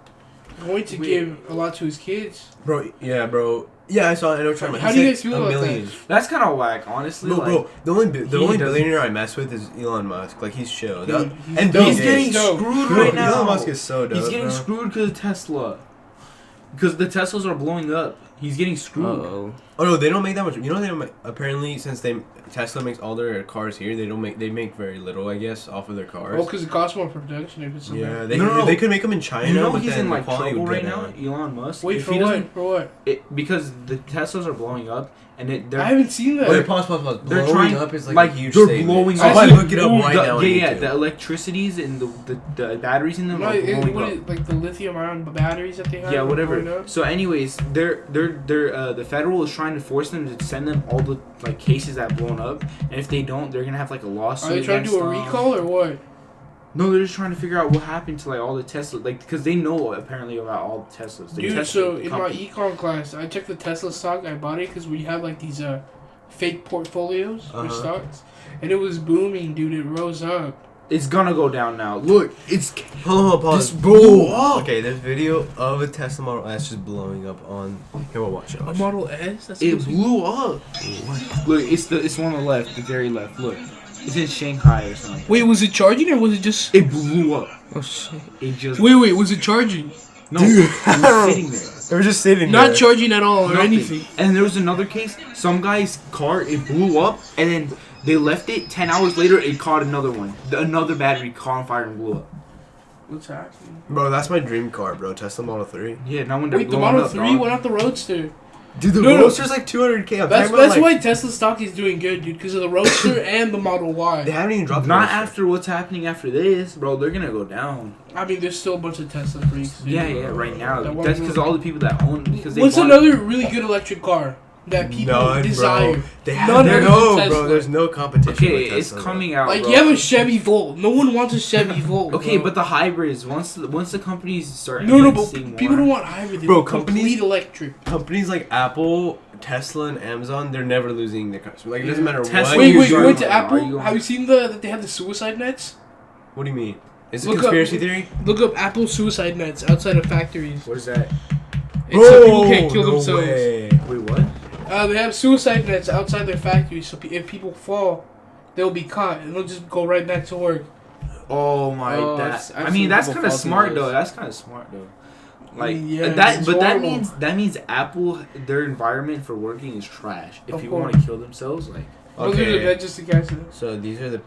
going to Wait. give a lot to his kids. bro. Yeah, bro. Yeah, I saw it. I know what you're talking about. How He do you said guys feel $1 about million. That's kind of whack, honestly. No, like, bro. The only he only doesn't- billionaire I mess with is Elon Musk. Like he's chill. Dude, That- he's and dope. He's getting No. screwed Bro, right now. Elon Musk is so dope. He's getting bro. screwed because of Tesla. Because the Teslas are blowing up. He's getting screwed. Uh-oh. Oh no, they don't make that much. You know, they don't make, apparently since Tesla makes all their cars here, they make very little, I guess, off of their cars. Oh, because it costs more for production if it's in yeah, there. they No. they could make them in China. You know but he's then in like the quality trouble would right go now, down. Elon Musk. Wait, If for he what? doesn't- For what? Because the Teslas are blowing up, and I they're haven't seen that. Wait, pause. They're Blowing trying- up is like, like, a huge they're statement. blowing I'll up. probably look it up right the, now. I need yeah, to. the electricities and the batteries in them No, are blowing what up. is, like the lithium-ion batteries that they have. Yeah, are whatever. blowing up? So, anyways, the federal is trying to force them to send them all the like cases that have blown up, and if they don't, they're gonna have like a lawsuit. Are they trying to do a against them. recall or what? No, they're just trying to figure out what happened to like all the Teslas, like because they know apparently about all the Teslas. The Dude, Tesla, so the in my company. econ class, I checked the Tesla stock. I bought it because we have like these fake portfolios for Uh-huh. stocks, and it was booming, dude. It rose up. It's gonna go down now. Look, it's Hold on, pause. This blew up. Okay, this video of a Tesla Model S just blowing up on. Here, we'll watch it. A Model S. That's it supposed to be- blew up. Look, it's one on the left, the very left. Look, it's in Shanghai or something. Wait, was it charging or was it just? It blew up. Oh shit. It just Wait, was it charging? no. It was sitting there. It was just sitting Not there. charging at all or Nothing. anything. And there was another case. Some guy's car, it blew up, and then they left it. 10 hours later, it caught another one. Another battery caught on fire and blew up. What's happening? Bro, that's my dream car, bro. Tesla Model 3. Yeah, no wonder. Wait, the Model 3? What not the Roadster? Dude, the No, no. Roadster's like 200K. I'm That's talking about, like, why Tesla stock is doing good, dude. Because of the Roadster and the Model Y. they haven't even dropped the Not Roadster. after what's happening after this, bro. They're gonna go down. I mean, there's still a bunch of Tesla freaks. dude. Yeah, right now. That That's one- because all the people that own because they What's want. another really good electric car that people None, desire? bro. They have None other than no, Tesla. bro. There's no competition. Okay, with it's Tesla, coming out. Like bro. you have a Chevy Volt. No one wants a Chevy Volt. Okay, bro. but the hybrids once the companies start no, but investing people more- don't want hybrid. They Bro, want complete electric. Companies like Apple, Tesla, and Amazon, they're never losing their customers. Like, it doesn't matter Tesla- what. Wait, you you do. went to Are Apple? you- Have you seen that they have the suicide nets? What do you mean? Is it Look up- conspiracy theory? Look up Apple suicide nets outside of factories. What is that? It's so people can't kill no themselves. way. Wait, what? They have suicide nets outside their factories, so if people fall, they'll be caught and they'll just go right back to work. Oh my! Oh, that, I've I mean, seen that's people kind of fall through smart those. though. That's kind of smart though. Like Yeah, that, it's but horrible. that means Apple, their environment for working is trash. If Of people course. want to kill themselves, like Look at Okay. that just in case. So these are the.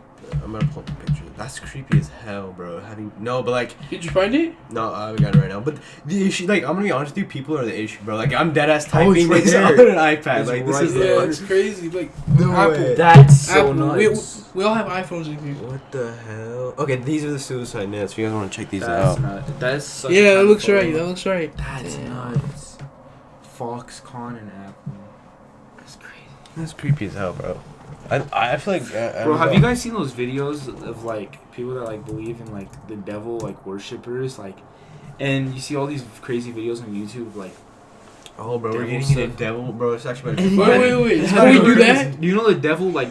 I'm gonna pull up the picture. That's creepy as hell, bro. No, but like, Did you find it? no, we got it right now. But the issue, like, I'm gonna be honest with you, people are the issue, bro. Like, I'm dead ass typing it's right this there. on an iPad. It's Like, this right is there. Yeah, it's crazy. Like no Apple. way. that's so Apple. nuts. We all have iPhones in here. What the hell? Okay, these are the suicide nets. If you guys want to check these That's out. nuts. That's such Yeah, a that kind looks of right. photo. That looks right. That's Damn. nuts. Foxconn and Apple. That's crazy. That's creepy as hell, bro. I feel like. Bro, have you guys seen those videos of like people that like believe in like the devil, like worshippers, like, and you see all these crazy videos on YouTube, like. Oh, bro, we're Devil getting into stuff. devil, bro. It's actually. Wait. Have Before we you do heard- that, Do you know the devil like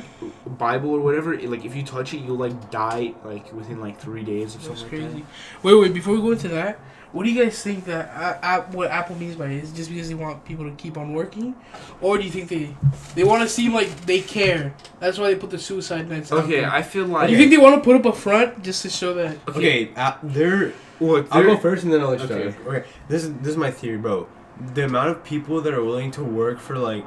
Bible or whatever? Like if you touch it, you'll like die like within like 3 days or that's something. Like crazy. Wait. Before we go into that, what do you guys think that what Apple means by it? Is it just because they want people to keep on working, or do you think they want to seem like they care? That's why they put the suicide nets. that. out Okay, there. I feel like. Do you think they want to put up a front just to show that? Okay, they're. Look, I'll go they're- first and then I'll let you Okay. talk. Okay, this is my theory, bro. The amount of people that are willing to work for like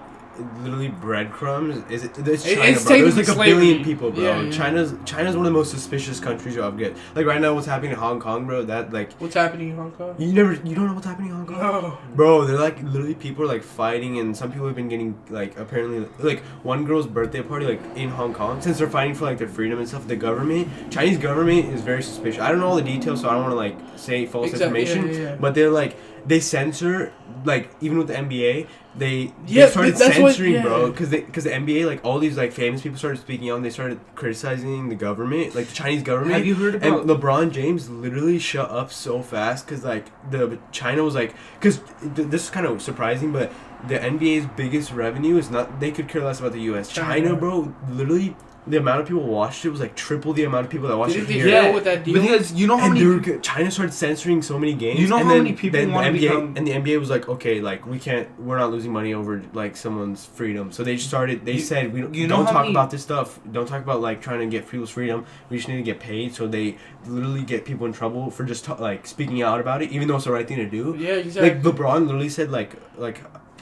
literally breadcrumbs is it's China, It's bro. There's technically like a slavery. billion people, bro. Yeah. China's one of the most suspicious countries you'll ever get. Like right now, what's happening in Hong Kong, bro? That like What's happening in Hong Kong? you don't know what's happening in Hong Kong. No. Bro, they're like literally people are like fighting, and some people have been getting like apparently like one girl's birthday party like in Hong Kong since they're fighting for like their freedom and stuff. The government, Chinese government, is very suspicious. I don't know all the details, so I don't want to like say false Exactly, information. yeah. But they're like they censor like even with the NBA. They Yeah, started that's what- censoring, yeah. bro, because the NBA like all these like famous people started speaking out, and they started criticizing the government, like the Chinese government. Have you heard about? And LeBron James literally shut up so fast because like the China was like because this is kind of surprising, but the NBA's biggest revenue is not they could care less about the U.S. China, bro, literally the amount of people watched it was like triple the amount of people that watched Didn't it they here. fail with that deal? Because you know how And many. they were China started censoring so many games. You know and how then, many people then the wanna NBA become- and the NBA was like, okay, like we're not losing money over like someone's freedom. So they started. They said we don't, you know don't how talk many- about this stuff. Don't talk about like trying to get people's freedom. We just need to get paid. So they literally get people in trouble for just like speaking out about it, even though it's the right thing to do. Yeah, exactly. Like LeBron literally said like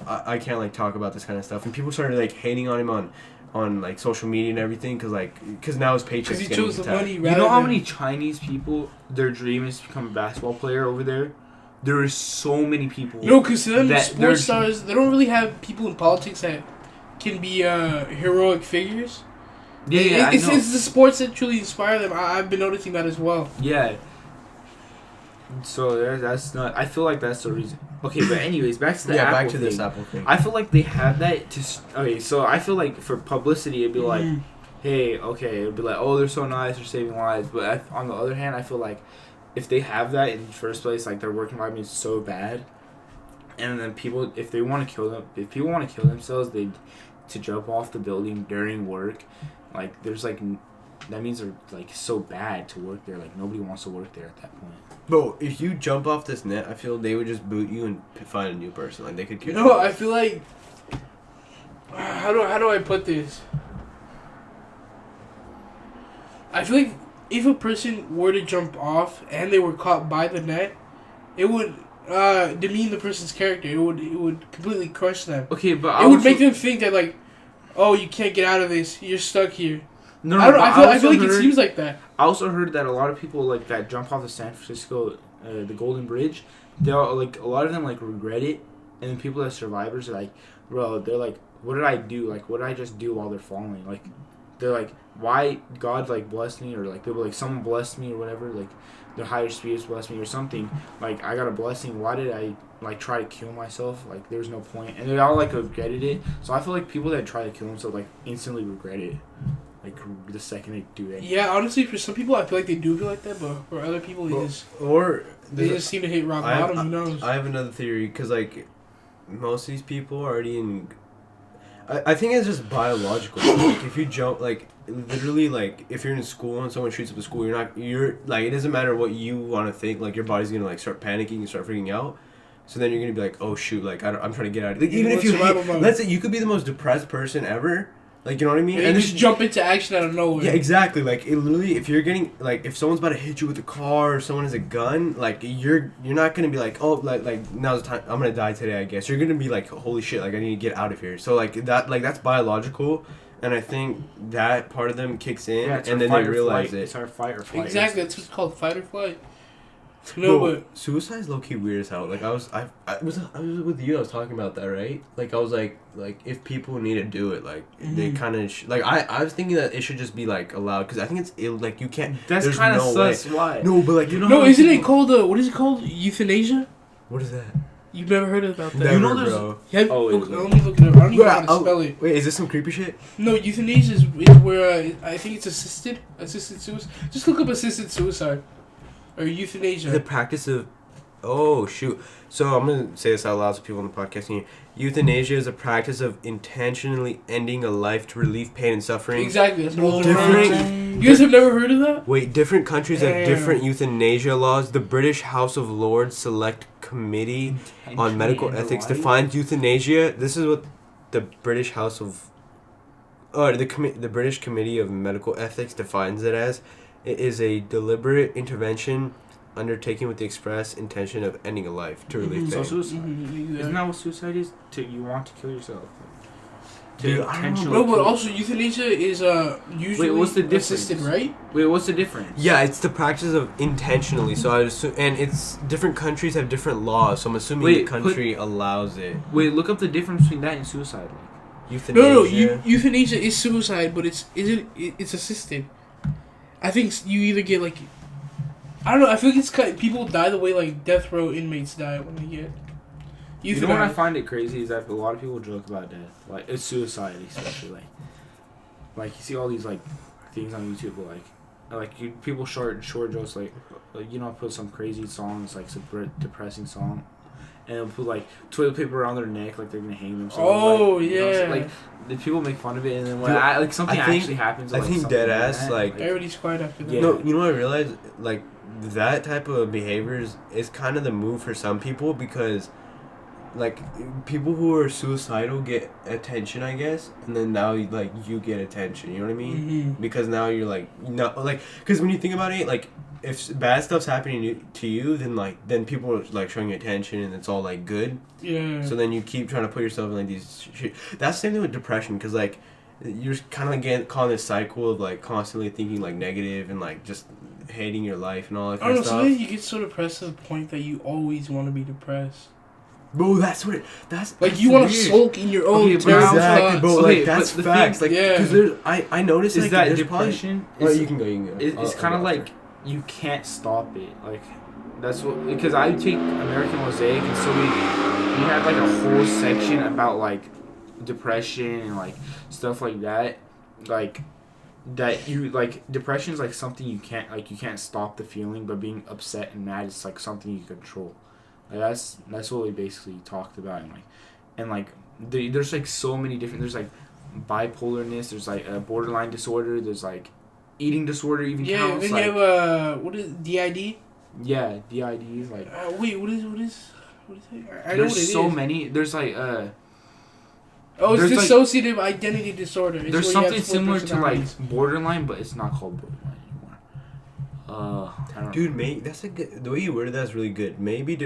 I can't like talk about this kind of stuff, and people started like hating on him on like social media and everything because now his paycheck's Because he getting chose the attacked. money. You rather know how than- many Chinese people their dream is to become a basketball player over there? There is so many people. No, because to them, that sports they're- stars, they don't really have people in politics that can be heroic figures. Yeah, I it's, know. it's the sports that truly inspire them. I've been noticing that as well. Yeah. So that's not. I feel like that's the reason. Okay, but anyways, back to the Apple back to thing. this Apple thing. I feel like they have that to. Okay, so I feel like for publicity, it'd be like, Mhm. hey, okay, it'd be like, oh, they're so nice, they're saving lives. But on the other hand, I feel like if they have that in the first place, like their work environment is so bad, and then people, if people want to kill themselves, they to jump off the building during work, like there's like. That means they're like so bad to work there. Like nobody wants to work there at that point. Bro, if you jump off this net, I feel they would just boot you and find a new person. Like they could. No, I feel like how do I put this? I feel like if a person were to jump off and they were caught by the net, it would demean the person's character. It would completely crush them. Okay, but It would make them think that like, oh, you can't get out of this. You're stuck here. No, I don't know. but I feel like also it seems like that. I also heard that a lot of people like that jump off the San Francisco, the Golden Bridge, they all like a lot of them like regret it, and then people that are survivors are like, bro, they're like, what did I do? Like, what did I just do while they're falling? Like, they're like, why God like blessed me, or like they were like someone blessed me or whatever, like their higher spirits blessed me or something. Like I got a blessing. Why did I like try to kill myself? Like there was no point, and they all like regretted it. So I feel like people that try to kill themselves like instantly regret it. Like the second they do it. Yeah, honestly, for some people, I feel like they do feel like that, but for other people, they just seem to hit rock bottom. Who knows? I have another theory because like most of these people are already in. I think it's just biological. Like if you jump, like literally, like if you're in school and someone shoots up the school, you're like it doesn't matter what you want to think. Like your body's gonna like start panicking and start freaking out. So then you're gonna be like, oh shoot, like I'm trying to get out. Like even if you let's say you could be the most depressed person ever. Like, you know what I mean? Yeah, and just jump into action out of nowhere. Yeah, exactly. Like, it literally, if you're getting, like, if someone's about to hit you with a car or someone has a gun, like, you're not going to be like, oh, like, now's the time, I'm going to die today, I guess. You're going to be like, holy shit, like, I need to get out of here. So, like, that's biological, and I think that part of them kicks in, and then they realize it. It's our fight or flight. Exactly, that's what's called fight or flight. No, but suicide's low key weird as hell. Like I was with you. I was talking about that, right? Like I was like if people need to do it, like they kind of like I was thinking that it should just be like allowed because I think it's like you can't. That's kind of sus. Why? No, but like you know. No, isn't it called what is it called? Euthanasia? What is that? You've never heard about that? Never, you know, bro. Yeah, let me look it up. I don't even know how to spell it. Wait, is this some creepy shit? No, euthanasia is where I think it's assisted suicide. Just look up assisted suicide or euthanasia. The practice of. Oh shoot! So I'm gonna say this out loud so people on the podcast can hear. Euthanasia is a practice of intentionally ending a life to relieve pain and suffering. Exactly. That's what Different. You guys have never heard of that? Wait, different countries have different euthanasia laws. The British House of Lords Select Committee on Medical Ethics defines euthanasia. This is what the British House of, the British Committee of Medical Ethics defines it as. It is a deliberate intervention undertaken with the express intention of ending a life to relieve So pain. suicide, Mm-hmm. isn't that what suicide is? You want to kill yourself. Dude, I don't know. No, but also euthanasia is usually what's the difference? assisted, right? Wait, what's the difference? Yeah, it's the practice of intentionally. So I would assume, and it's different countries have different laws. So I'm assuming the country allows it. Wait, look up the difference between that and suicide. Euthanasia. No, euthanasia is suicide, but it's assisted. I think you either get like, I don't know. I feel like it's people die the way like death row inmates die when they get. You know what I find it crazy is that a lot of people joke about death, like it's suicide especially. Like you see all these like things on YouTube, people short jokes like put some crazy songs like some depressing song, and they'll put like toilet paper around their neck like they're gonna hang themselves. Oh like, yeah. Like the people make fun of it, and then when something actually happens. I think dead ass like everybody's quiet after that. Yeah. No, you know what I realized? Like that type of behaviors is kind of the move for some people because. Like, people who are suicidal get attention, I guess, and then now, you get attention, you know what I mean? Mm-hmm. Because now you're, because when you think about it, like, if bad stuff's happening to you, then people are, showing you attention, and it's all, good. Yeah. So then you keep trying to put yourself in, these shit. That's the same thing with depression, because, you're kind of caught in this cycle of, constantly thinking, negative and, just hating your life and all that kind of stuff. Sometimes you get so depressed to the point that you always want to be depressed. Bro, that's you want to sulk in your own terrible exactly, thoughts. bro. That's the facts. Because there's, I noticed is that there's depression. You can go. It's kind of like you can't stop it. That's what because I take American Mosaic and so we had a whole section about depression and stuff like that. That you depression is something you can't stop the feeling, but being upset and mad is something you control. That's what we basically talked about, and there's so many different. There's bipolarness. There's a borderline disorder. There's eating disorder even counts. Yeah, then you have what is DID? Yeah, DID is wait, what is it? I know what it there's is. so many. There's it's dissociative identity disorder. There's something similar to borderline, but it's not called borderline I don't know. Dude, maybe that's a good. The way you worded that's really good. Maybe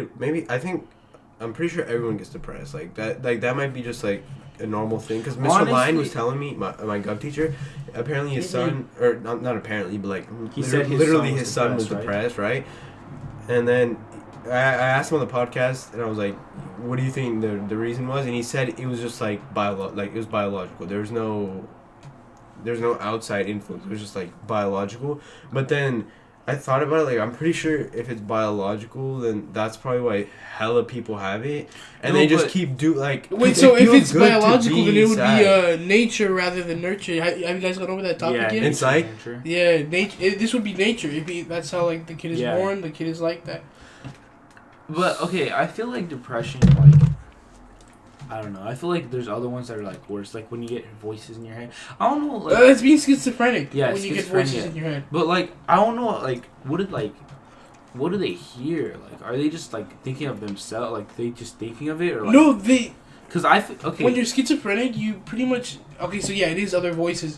I'm pretty sure everyone gets depressed. Like that might be just like a normal thing. Because Mr. Lyon was telling me, my gov teacher, apparently his son, or not apparently, but like He said his son was depressed, right? And then I asked him on the podcast, and I was like, "What do you think the reason was?" And he said it was just like it was biological. There's no outside influence. It was just like biological. But then I thought about it, like, I'm pretty sure if it's biological, then that's probably why hella people have it, and they just keep Wait, so if it's biological, then it would be nature rather than nurture. Have you guys gone over that topic yet? It's like this would be nature. That's how like the kid is born. The kid is like that. But okay, I feel like depression, like, I don't know. I feel like there's other ones that are like worse. Like when you get voices in your head. I don't know. Like, it's being schizophrenic. Yeah, when you get voices in your head. But like, I don't know. Like, what do they hear? Like, are they just like thinking of themselves? Like, they just thinking of it, or like? No, they. Because okay. When you're schizophrenic, you pretty much so yeah, it is other voices,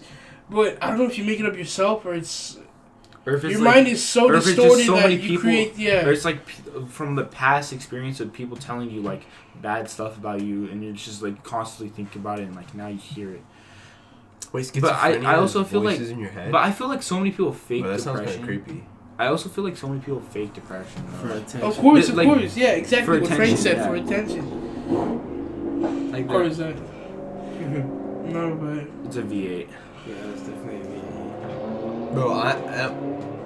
but I don't know if you make it up yourself or it's. Or if it's your mind is so distorted that you create, Or it's like from the past experience of people telling you like bad stuff about you, and you're just like constantly thinking about it, and like now you hear it. Wait, schizophrenia. But I also feel like, in your head? But I feel like so many people fake that depression. Sounds kind of creepy. I also feel like so many people fake depression. For attention. Of course, yeah, exactly what Frank said, for attention. Like of course, that. No, but it's a V8. Yeah, it's definitely a V8. Bro,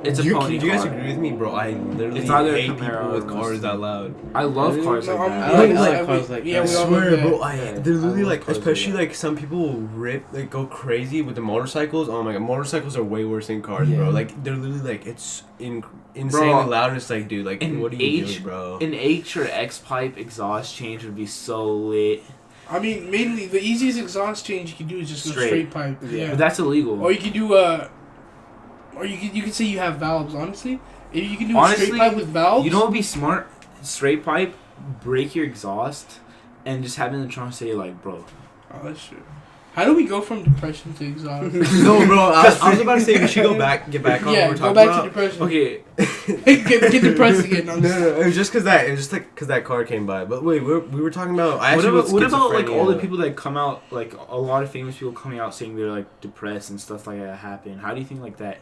it's do a pony you guys car. agree with me, bro? I literally hate people with cars that loud. I love cars like that. I like cars like that. I swear, bro. They're literally I like, especially like some people will go crazy with the motorcycles. Oh my god, motorcycles are way worse than cars, bro. Like they're literally like it's insanely loud. And it's like, dude, like what are you doing, bro? An H or X pipe exhaust change would be so lit. I mean, mainly the easiest exhaust change you can do is just go straight pipe. Yeah, but that's illegal. Or you can do or you can say you have valves. Honestly, if you can do a straight pipe with valves, you know what would be smart? Straight pipe, break your exhaust, and just have it in the trunk say like, bro. Oh, that's true. How do we go from depression to exhaust? No, bro. I was about to say we should get back on what we're talking about. To depression. Okay. get depressed again. No. It was just because that car came by. But wait, we were talking about. What about like all the people that come out, like a lot of famous people coming out saying they're like depressed and stuff like that happen? How do you think like that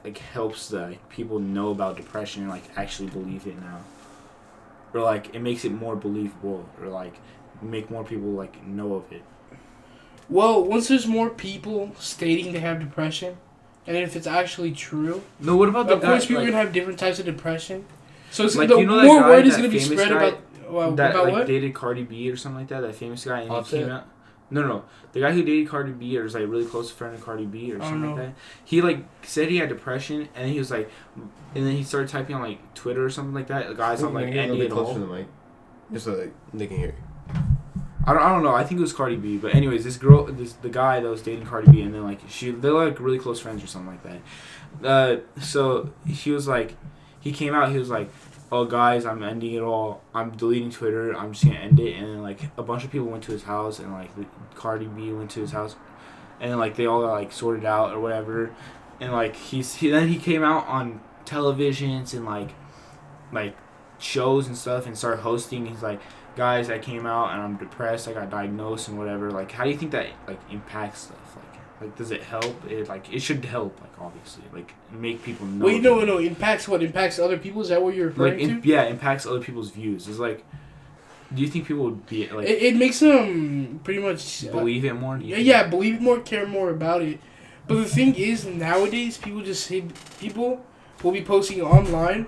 like helps the people know about depression and like actually believe it now, or like it makes it more believable, or like make more people like know of it? Well, once there's more people stating they have depression, and if it's actually true, no. What about the guy? Of course, people are gonna have different types of depression. So it's like, the more guy, word is gonna be spread about that like what? dated Cardi B or something like that. That famous guy, and he came out. No, the guy who dated Cardi B or was like really close friend of Cardi B or something like that. He like said he had depression, and he was like, and then he started typing on like Twitter or something like that. The guy's not like ending it all. Just so like they can hear you. I don't know. I think it was Cardi B, but anyways, the guy that was dating Cardi B, and then like they're like really close friends or something like that. So he came out. He was like, "Oh guys, I'm ending it all. I'm deleting Twitter. I'm just gonna end it." And then like a bunch of people went to his house, and like Cardi B went to his house, and then like they all got like sorted out or whatever, and like he came out on televisions and like shows and stuff and started hosting. He's like, guys, I came out and I'm depressed. I got diagnosed and whatever. Like, how do you think that like impacts stuff? Like does it help? It should help. Like, obviously, like make people know. Wait, no. Impacts what? Impacts other people? Is that what you're referring to? Yeah, impacts other people's views. It's like, do you think people would be like? It makes them pretty much believe it more. Yeah, believe it more, care more about it. But the thing is, nowadays people will be posting online,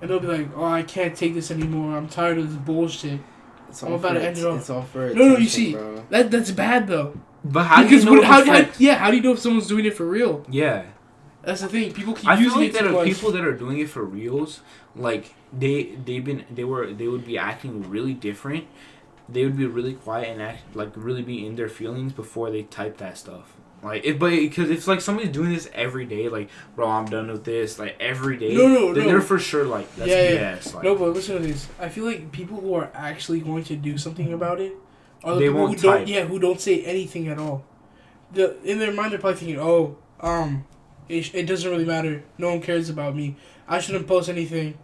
and they'll be like, "Oh, I can't take this anymore. I'm tired of this bullshit. I'm about to end it off." It's all for no, you see, bro. That's bad though. But how do you know? How do you know if someone's doing it for real? Yeah, that's the thing. People keep using it too much. I feel like people that are doing it for reals, like they would be acting really different. They would be really quiet and act like really be in their feelings before they type that stuff. Because it's like somebody's doing this every day, like, bro, I'm done with this, like, every day. No. They're for sure, like, that's BS. Yeah. Like, no, but listen to this. I feel like people who are actually going to do something about it are the they people won't who don't say anything at all. In their mind, they're probably thinking, it doesn't really matter. No one cares about me. I shouldn't post anything.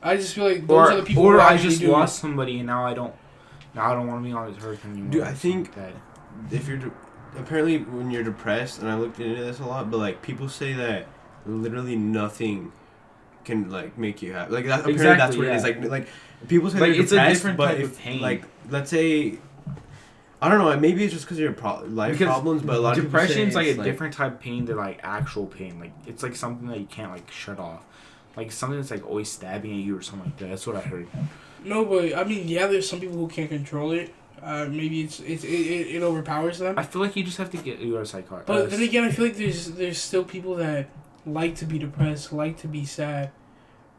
I just feel like those Or are the people or who I actually just do lost somebody and now I don't want to be on this earth anymore. Dude, I think that. if you're apparently when you're depressed, and I looked into this a lot, but like people say that literally nothing can like make you happy. Like that, apparently that's what it is. Like people say Like, they're it's a depressed, different but type if, of pain. like let's say, I don't know, maybe it's just because of your life Because problems, but a lot of people say depression's like a it's, different type of pain than like actual pain. Like it's like something that you can't like shut off. Like something that's like always stabbing at you or something like that. That's what I heard. No, but I mean, yeah, there's some people who can't control it. Maybe it overpowers them. I feel like you just have to get a psychiatrist. But then again, I feel like there's still people that like to be depressed, like to be sad.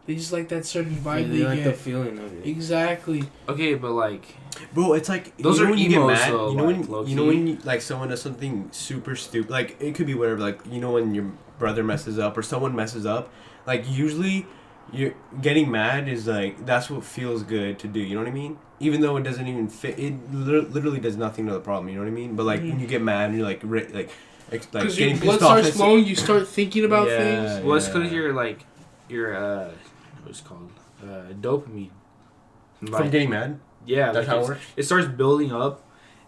They just like that certain vibe They they like get. the feeling of it. Exactly. Okay, but like bro, it's like those you know are when you get emos, mad. though, You know like, when you know when you, like someone does something super stupid. Like it could be whatever. Like you know when your brother messes up or someone messes up. Like usually, you're getting mad is like that's what feels good to do. You know what I mean? Even though it doesn't even fit, it literally does nothing to the problem. You know what I mean? But like when you get mad and you're like Because getting your blood pissed off, starts flowing, you start thinking about things. well, it's because you're like what's it called dopamine. from Like, getting mad. yeah, That's like how it works. it starts building up,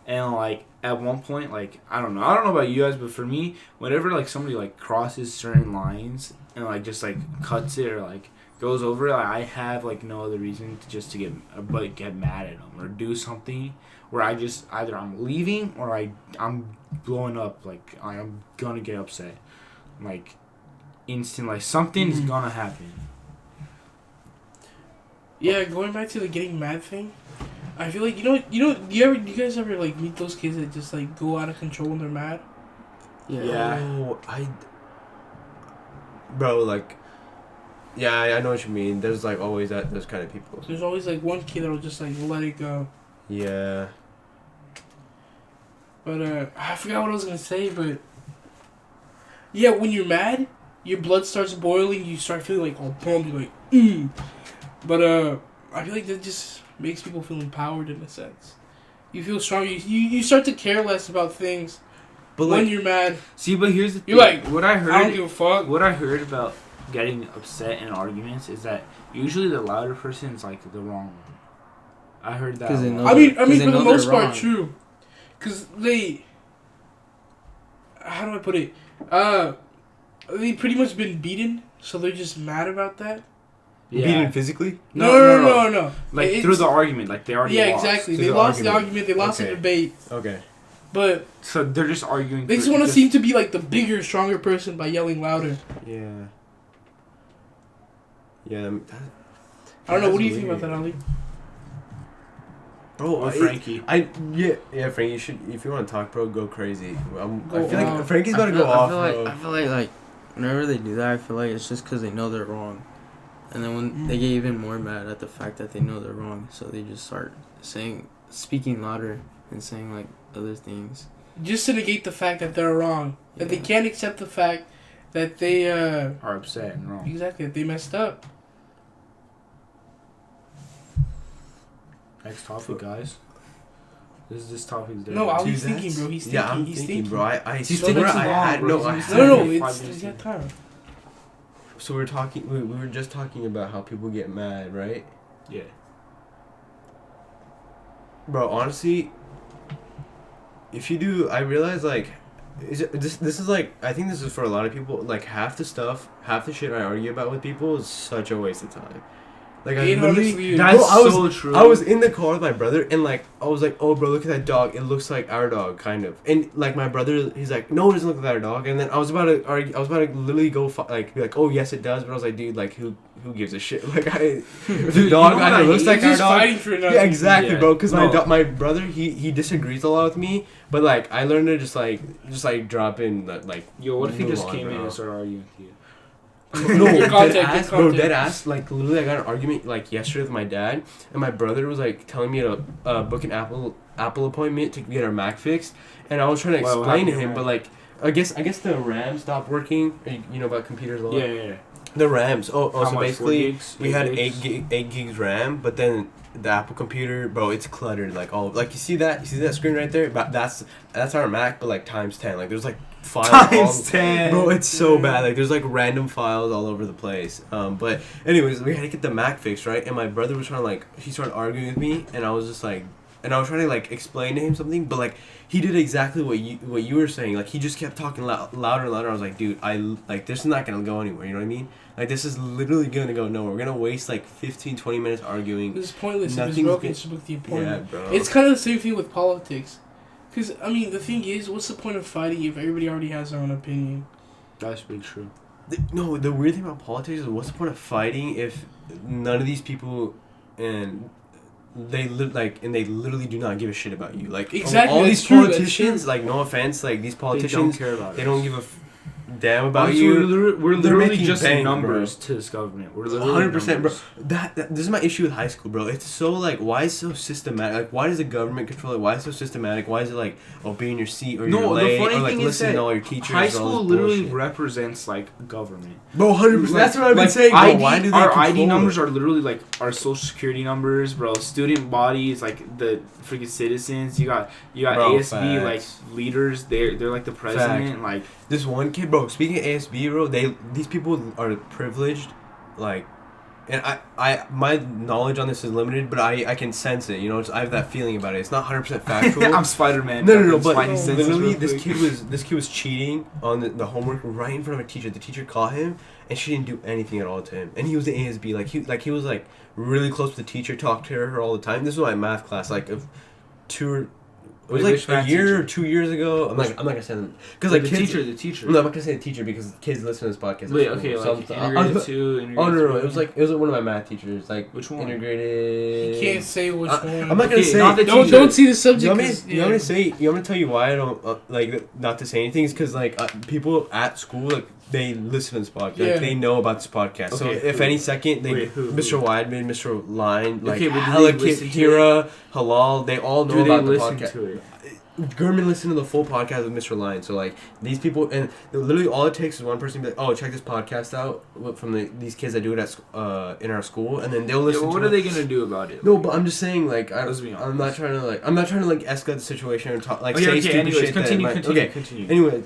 and like at one point, like I don't know about you guys, but for me, whenever like somebody like crosses certain lines and like just like cuts it or like goes over it, like, I have like no other reason to just to get mad at them or do something where I just either I'm leaving or I'm blowing up, like I'm gonna get upset, like instant, like something's gonna happen. Yeah, going back to the getting mad thing, I feel like do you guys ever like meet those kids that just like go out of control when they're mad? Yeah. Oh, bro, like, yeah, I know what you mean. There's like always those kind of people. There's always like one kid that'll just like let it go. Yeah. But I forgot what I was gonna say, but yeah, when you're mad, your blood starts boiling. You start feeling like all pumped, you're like But I feel like that just makes people feel empowered in a sense. You feel strong. You start to care less about things. But when like, you're mad, See, but here's the thing. you're like, what I heard. I don't give a fuck. What I heard about getting upset in arguments is that usually the louder person is like the wrong one. I heard that. 'Cause they a know lot. I mean, Because they for the know most they're part, wrong. true. Cause how do I put it? They pretty much been beaten, so they're just mad about that. Yeah. beaten physically. No. Like It's- through the argument, like they already Yeah, lost. exactly. Through They the lost the argument. argument. They lost the Okay. debate. Okay. But So they're just arguing. they for- just want to seem to be like the bigger, stronger person by yelling louder. Yeah. Yeah. I don't know. What do you that's think about that, weird. Ali? Bro, Or Frankie. Yeah, Frankie. You should, if you want to talk, bro, go crazy. I Go feel like off. Frankie's about to go off, bro. I feel like whenever they do that, I feel like it's just because they know they're wrong, and then when they get even more mad at the fact that they know they're wrong, so they just start speaking louder and saying like other things. Just to negate the fact that they're wrong, that they Yeah. can't accept the fact that they are upset and wrong. exactly that they messed up. Next topic, guys. This topic's there. No, Ali's Two thinking, sets? bro. He's thinking. Yeah, I'm He's thinking, thinking. bro. He's thinking too too long, bro. No, He's no, only 5 it's minutes he's got in. time. So we're talking. We were just talking about how people get mad, right? Yeah. Bro, honestly, if you do, I realize like, this is like, I think this is for a lot of people. Like half the shit I argue about with people is such a waste of time. Like I It literally, honestly is. That's bro, I was so true. I was in the car with my brother and like I was like, oh bro, look at that dog. It looks like our dog, kind of. And like my brother, he's like, no, it doesn't look like our dog. And then I was about to argue. I was about to literally go be like, oh yes, it does. But I was like, dude, like who gives a shit? Like the dog what I either looks hate? like They're our just dog. fighting for nothing. Yeah, exactly, Yeah. bro. Because No. my brother, he disagrees a lot with me, but like I learned to just drop in like. Yo, what if he move just on, came in bro. and started arguing with you? No, Good dead content, ass, good bro, content. dead ass. Like literally, I got an argument like yesterday with my dad, and my brother was like telling me to book an Apple appointment to get our Mac fixed, and I was trying to What explain to happened to him, your but like I guess the RAM stopped working. You know about computers a lot. Yeah. The RAMs. Oh, How so much, 4 basically gigs? we had 8 8 gigs RAM, but then the Apple computer, bro, it's cluttered. Like all like you see that screen right there. But that's our Mac, but like times 10. Like there's like files. Times 10. Bro, it's so bad. Like, there's like random files all over the place. But anyways, we had to get the Mac fixed, right? And my brother was trying to like, he started arguing with me, and I was just like, and I was trying to like explain to him something, but like he did exactly what you were saying. Like, he just kept talking louder and louder. I was like, dude, this is not gonna go anywhere. You know what I mean? Like, this is literally gonna go nowhere. We're gonna waste like 15-20 minutes arguing. This is pointless. If it's Nothing's broken, good. it's with the appointment. Yeah, bro. It's kind of the same thing with politics. Because, I mean, the thing is, what's the point of fighting if everybody already has their own opinion? That's pretty true. No, the weird thing about politics is, what's the point of fighting if none of these people and they literally do not give a shit about you. Like, Exactly, all that's these true, that's politicians, like, no offense, like, these politicians, They don't care about they us. don't give a damn about Honestly, you. We're They're literally making just bank, numbers bro. to this government. We're literally 100%, bro. numbers. This is my issue with high school, bro. It's so like, why is it so systematic? Like, why does the government control it? Why is it so systematic? Why is it like, oh, be in your seat or you're No, late, the funny or like thing is listen that to all your teachers? high and all school this literally bullshit. represents like government. Bro, 100%. That's what I've been saying. Bro. ID, Why do they our ID control numbers it? are literally like our social security numbers, bro. Student body is like the freaking citizens. You got Bro, ASB facts. like leaders. They're like the president. Fact. Like This one kid, bro. Speaking of ASB, bro, these people are privileged, like, and my knowledge on this is limited, but I can sense it. You know, I have that feeling about it. It's not 100% factual. I'm Spider-Man. No, but Spidey senses literally, real this quick. kid was cheating on the homework right in front of a teacher. The teacher caught him, and she didn't do anything at all to him. And he was the ASB, he was like really close to the teacher, talked to her all the time. This was my math class, like of it was Wait, like which a math year teacher? or 2 years ago. I'm not gonna say them because Like like the kids, teacher. No, I'm not gonna say the teacher because kids listen to this podcast. Wait, at okay, school. like So integrated two, integrated Oh no, three. it was one of my math teachers. Like, Which one? Integrated. You can't say which one. I'm not gonna Okay, say. not the Don't teacher. don't see the subject. You want me 'cause- you want me to say? You want me to tell you why I don't like not to say anything? Is because like people at school, like, they listen to this podcast. Yeah. Like, they know about this podcast. So Okay, if who? any second, Wait, who? Mr. Weidman, Mr. Line, like Okay, but do hella they kid, listen to Hira, Halal, they all know Do they about the listen podcast. to it? Gurman listened to the full podcast with Mr. Line. So like these people, and literally all it takes is one person to be like, oh, check this podcast out from these kids that do it at in our school, and then they'll Yeah, listen. what to are it. they gonna do about it? No, but I'm just saying, like, Let's be I'm not trying to like escalate the situation or talk like Okay, say okay. stupid Anyways, shit. continue. Okay. Continue. Anyway,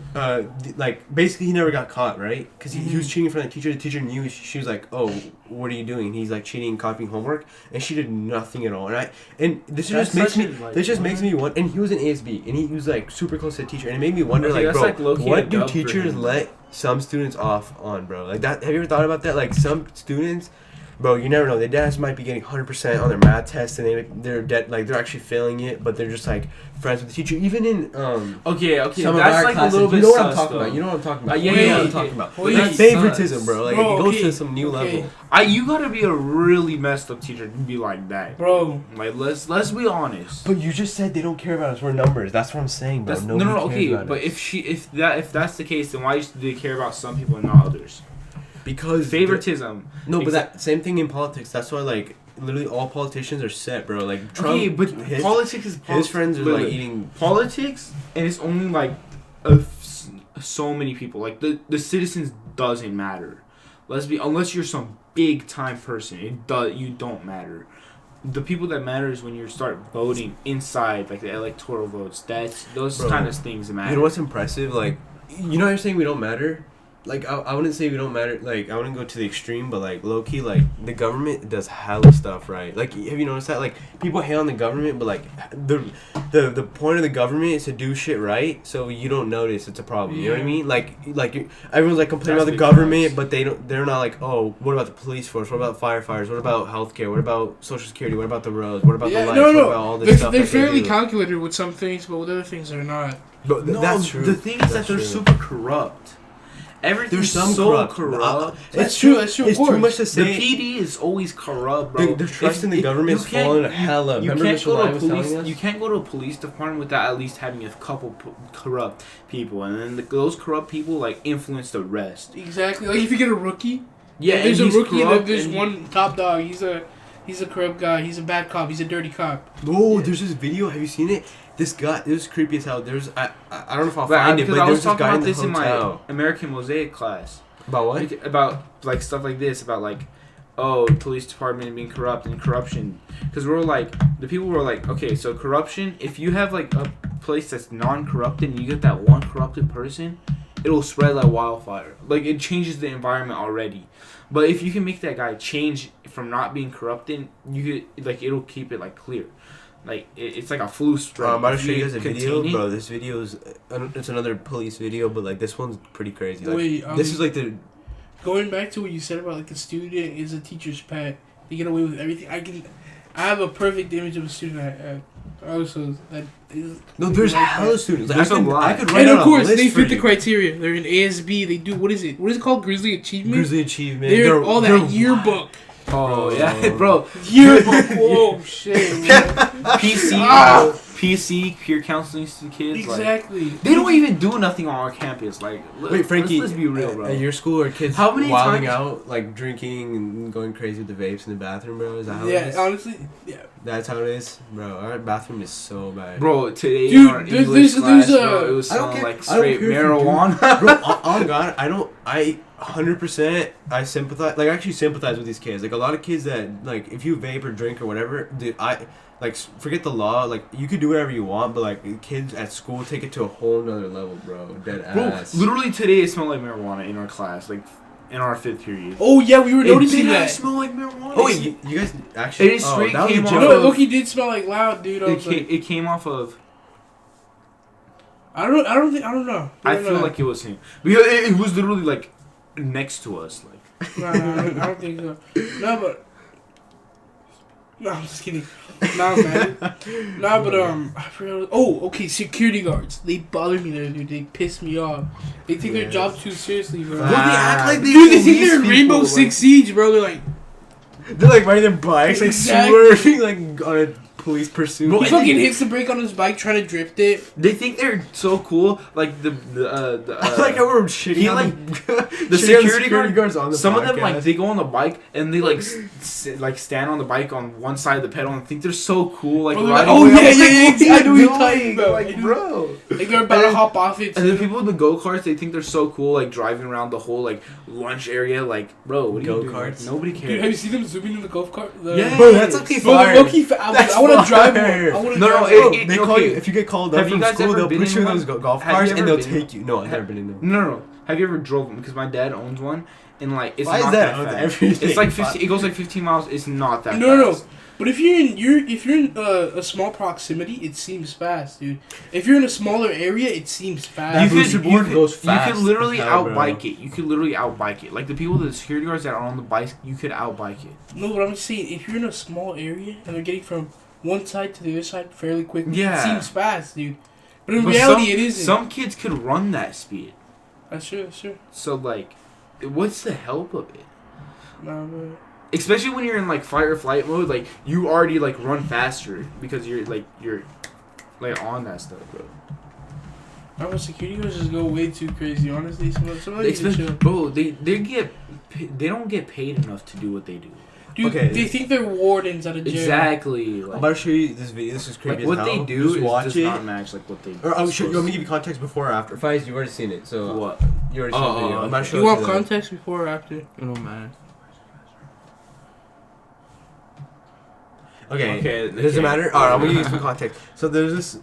like basically he never got caught, right? Because he was cheating in front of the teacher. The teacher knew. She was like, "Oh, what are you doing?" He's like cheating, copying homework, and she did nothing at all. And this That's just makes such me. a, like, This just makes me wonder. And he was an ASB, and he was like super close to the teacher, and it made me wonder, Okay, like, that's bro, like low-key a what do dub for teachers him. let some students off on, bro? Like that. Have you ever thought about that? Like some students. Bro, you never know. Their dads might be getting 100% on their math test, and they're actually failing it, but they're just like friends with the teacher. Even in Okay, some of that's our like classes, a little bit you know what I'm sus, talking though. about. You know what I'm talking about. Yeah, You know what I'm yeah, talking yeah. about. Wait, That's that's favoritism, sus. bro. Like Bro, it goes okay, to some new okay. level. You gotta be a really messed up teacher to be like that, Bro, Like let's be honest. But you just said they don't care about us. We're numbers. That's what I'm saying, bro. That's, no, Nobody cares okay, about but us. if that's the case, then why do they care about some people and not others? Because Favoritism. No, but that same thing in politics. That's why like literally all politicians are set, bro. Like Trump. Okay, but politics is his friends are Look, like eating. politics, and it's only like so many people. Like the citizens doesn't matter. Unless you're some big time person, you don't matter. The people that matter is when you start voting inside, like the electoral votes. Those Bro, kind of things matter. You know what's impressive? Like, you know how you're saying we don't matter? Like, I wouldn't say we don't matter. Like, I wouldn't go to the extreme, but, like, low-key, like, the government does hella stuff, right? Like, have you noticed that? Like, people hate on the government, but, like, the point of the government is to do shit right, so you don't notice it's a problem. You know what I mean? Like everyone's, like, complaining about the government, but they're not like, oh, what about the police force? What about firefighters? What about healthcare? What about Social Security? What about the roads? What about the lights? What about all this stuff they're that they fairly do? calculated with some things, but with other things they're not. But that's true. The thing is that they're super corrupt. Everything's There's some so corrupt. That's true. That's true. It's Of too course. much to The say. PD is always corrupt, bro. The trust in the government is falling to hella. You Remember can't Mr. go Lyon to was police. telling us? You can't go to a police department without at least having a couple corrupt people, and then those corrupt people like influence the rest. Exactly. Like if you get a rookie, Yeah, there's a and he's rookie, and corrupt, there's and one top dog. He's a corrupt guy. He's a bad cop. He's a dirty cop. Oh, there's this video. Have you seen it? This guy, it was creepy as hell. There's I don't know if I'll But find it, because but I was there's this talking guy in about the this in hotel. my American Mosaic class. About what? About like stuff like this, about like, oh, police department being corrupt and corruption. Because we're like, the people were like, okay, so corruption. If you have like place that's non-corrupted and you get that one corrupted person, it'll spread like wildfire. Like, it changes the environment already. But if you can make that guy change from not being corrupted, you could, like, it'll keep it like clear. Like, it's like a flu spread. I'm about to If show you guys a video, contain it- bro. This video is it's another police video, but like this one's pretty crazy. Like, Wait, this is like the going back to what you said about like the student is a teacher's pet. They get away with everything. I have a perfect image of a student at also that is. no. There's like hella that. students. Like, There's a lot. I could write And out of course, a list they for fit the you. criteria. They're in ASB. They do what is it? What is it called? Grizzly Achievement. Grizzly achievement. They're all they're that yearbook. Oh, yeah, bro. Yearbook. Whoa, shit. Man. PC, Ah! PC, peer counseling to kids. Like, Exactly. they don't even do nothing on our campus. Like, Wait, Frankie. let's be real, bro. At your school, are kids How many wilding times- out, like drinking and going crazy with the vapes in the bathroom, bro? Is that how it Yeah, is? honestly, yeah. That's how it is, bro. Our bathroom is so bad. Bro, today Dude, in our there's- English there's class, bro, a- it was I don't smelling care- like I don't straight care if you do. marijuana. Bro, on God, I 100% I sympathize. Like, I actually sympathize with these kids. Like, a lot of kids that, like, if you vape or drink or whatever, dude, forget the law. Like, you could do whatever you want, but like, kids at school take it to a whole nother level, bro. Dead Bro, ass. literally today it smelled like marijuana in our class, like in our 5th period. Oh yeah, we were noticing It that. smell like marijuana. Oh wait, you guys actually? It straight that was came a off joke. No, of- Loki did smell like loud, dude. I It was came, like, it came off of. I don't know. I feel like it was him because it was literally like next to us, like. No, I don't think so. No, but. No, I'm just kidding. Nah, man. Nah, but I forgot. Oh, okay. Security guards. They bother me there, dude. They piss me off. They take their Yes. job too seriously, bro. Bro, they act like they Dude, they think police they're in Rainbow people, Six Siege, bro. They're like, They're like riding their bikes, like Exactly. swerving, like on a police pursuit. Bro, he I fucking think- hits the brake on his bike trying to drift it. They think they're so cool, like the I like how we're shitting he, on like, the security guards on the some of them like podcast. they go on the bike and they like like stand on the bike on one side of the pedal and think they're so cool, like Oh, riding. oh, away. yeah, I'm like, yeah, what yeah, are I know you what you're talking doing? about. I Like, know. bro. Like they're about to hop off it. And then too. people with the go-karts, they think they're so cool, like driving around the whole like lunch area. Like, bro, what are you doing? Go-karts? Nobody Dude, have cares. you seen them zooming in the golf cart? Yeah. Bro, that's okay. Bro, Fire. low-key That's I want to drive one. fire. I want to No, drive no, one. it- They call okay. you if you get called up Have you from guys school. ever They'll been put you in in those one? golf Have you cars ever and they'll been take you. No, I've never been in them. No. Have you ever drove them? Because my dad owns one, and like it's Why is not that that on fast. everything? It's like 15. It goes like 15 miles. It's not that. No. fast. But if you're in a small proximity, it seems fast, dude. If you're in a smaller area, it seems That fast. booster board goes fast You could literally as hell, bro. outbike it. You could literally outbike it. Like the people, the security guards that are on the bikes, you could outbike it. No, but I'm just saying, if you're in a small area and they're getting from one side to the other side fairly quickly, Yeah. it seems fast, dude. But in But reality, some, it isn't. Some kids could run that speed. That's true, that's true. So like, what's the help of it? Nah, but Especially when you're in like fight or flight mode, like you already like run faster because you're on that stuff, bro. our security guards just go way too crazy. Honestly, some of them need to chill. Bro, they don't get paid enough to do what they do. Dude, Okay. they think they're wardens at a jail. Exactly. I'm Like, about to show you this video. This is creepy like what as they hell. do Just is watch does it. not match like what they. Or I'm sure you want me to supposed give you context before or after. Fayez, you've already seen it, so to. What? you already seen the video. I'm about to show You it want to them. context before or after? It don't matter. Okay. Okay, Does it okay. matter? Alright, I'm gonna give you some context. So there's this,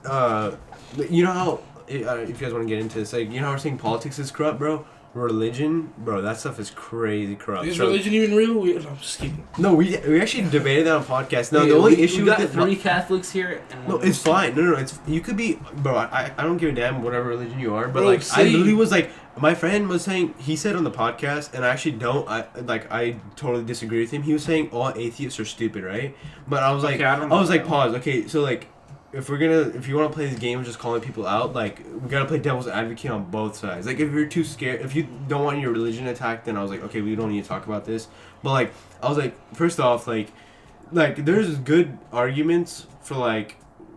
you know how, if you guys want to get into this, like, you know how we're saying politics is corrupt, bro? Religion, bro, that stuff is crazy corrupt. Is So- religion even real? No, I'm just kidding. No, we actually debated that on podcast. No, Hey, the only we issue got with it, 3 Catholics here. And no, it's fine. No, it's you could be, bro. I don't give a damn whatever religion you are, but Bro, like I same. literally was like, my friend was saying, he said on the podcast, and I actually don't. I totally disagree with him. He was saying all atheists are stupid, right? But I was like, Okay, I don't I was know. like, pause. Okay, so like, if you want to play this game of just calling people out, like, we gotta play devil's advocate on both sides. Like, if you're too scared, if you don't want your religion attacked, then I was like, okay, we don't need to talk about this. But like, I was like, first off, like there's good arguments for like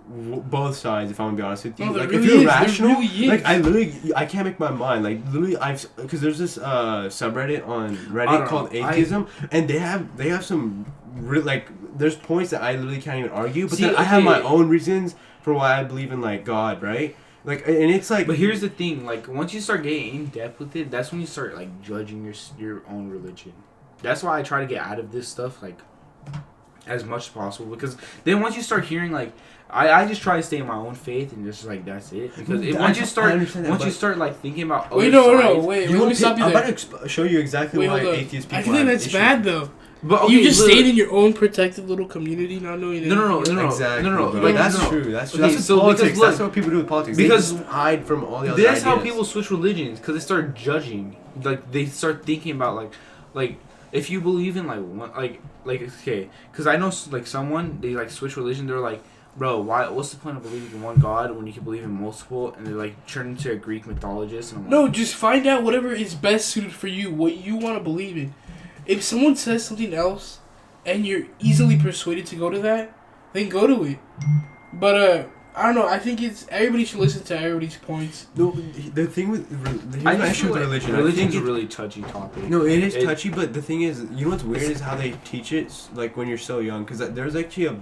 both sides. If I'm gonna be honest with you, No, there like really if you're is. There rational, really is. like I can't make my mind. Like literally, because there's this subreddit on I Reddit don't called know. Atheism, and they have some like there's points that I literally can't even argue. But See, then I have my okay. own reasons for why I believe in like God, right? Like, and it's like. But here's the thing, like once you start getting in depth with it, that's when you start like judging your own religion. That's why I try to get out of this stuff. Like, as much as possible, because then once you start hearing like, I just try to stay in my own faith and just like that's it, because once you start like thinking about wait, let me stop you there. I'm about to show you exactly why atheist people. I think that's bad though. But okay, you just stayed in your own protected little community, not knowing anything. No. Like, that's true. That's true. That's politics. That's what people do with politics. Because they just hide from all the other That's ideas. how people switch religions, because they start judging. Like they start thinking about like if you believe in like one like okay, because I know like someone they like switch religion. They're like, bro, what's the point of believing in one God when you can believe in multiple? And they like turn into a Greek mythologist. And I'm like, no, just find out whatever is best suited for you, what you want to believe in. If someone says something else, and you're easily persuaded to go to that, then go to it. But I don't know. I think everybody should listen to everybody's points. No, the thing with religion. Religion's a really touchy topic. No, it is touchy, but the thing is, you know what's weird is how they teach it, like when you're so young. Because there's actually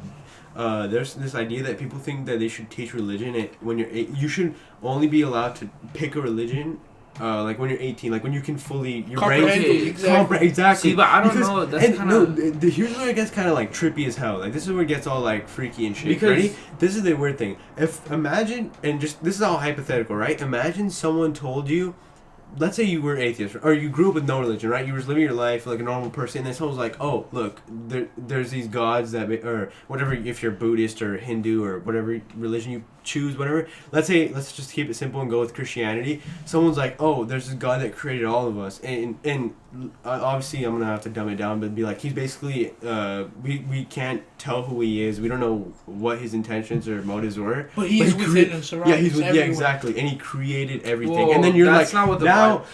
there's this idea that people think that they should teach religion when you should only be allowed to pick a religion. Like when you're 18, like when you can fully your brain exactly. See, but I don't know. That's kind of here's where it gets kind of like trippy as hell. Like this is where it gets all like freaky and shit. Because ready? This is the weird thing. Imagine this is all hypothetical, right? Imagine someone told you, let's say you were atheist or you grew up with no religion, right? You were just living your life like a normal person, and then someone was like, "Oh, look, there's these gods that or whatever. If you're Buddhist or Hindu or whatever religion you choose, whatever. Let's just keep it simple and go with Christianity. Someone's like, "Oh, there's this God that created all of us," and obviously I'm gonna have to dumb it down, but be like, he's basically we can't tell who he is. We don't know what his intentions or motives were. But he is within us, around us, exactly, and he created everything. Whoa, and then you're that's like, not what the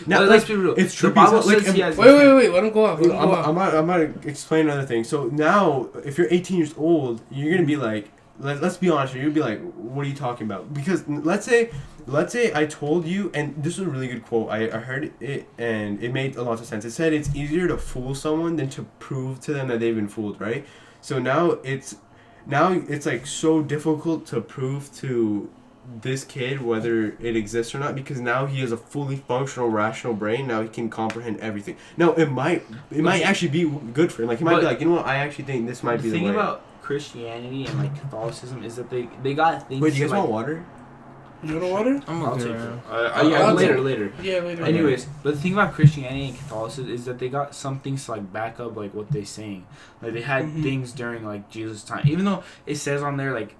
now let's be real. It's true. The Bible says he has. Wait, let him go out. I'm gonna explain another thing. So now, if you're 18 years old, you're gonna be like, let's be honest here. You'd be like, what are you talking about? Because let's say I told you, and this was a really good quote. I heard it and it made a lot of sense. It said it's easier to fool someone than to prove to them that they've been fooled, right? So now it's like so difficult to prove to this kid whether it exists or not, because now he has a fully functional rational brain. Now he can comprehend everything. Now it might actually be good for him. Like he might be like, you know what, I actually think this might be the way. The thing about Christianity and like Catholicism is that they got things. Wait, do you guys like, want water? You want water? I'll take it. it. Later. Yeah, later. Anyways, but the thing about Christianity and Catholicism is that they got some things to like back up like what they're saying. Like they had things during like Jesus' time, even though it says on there like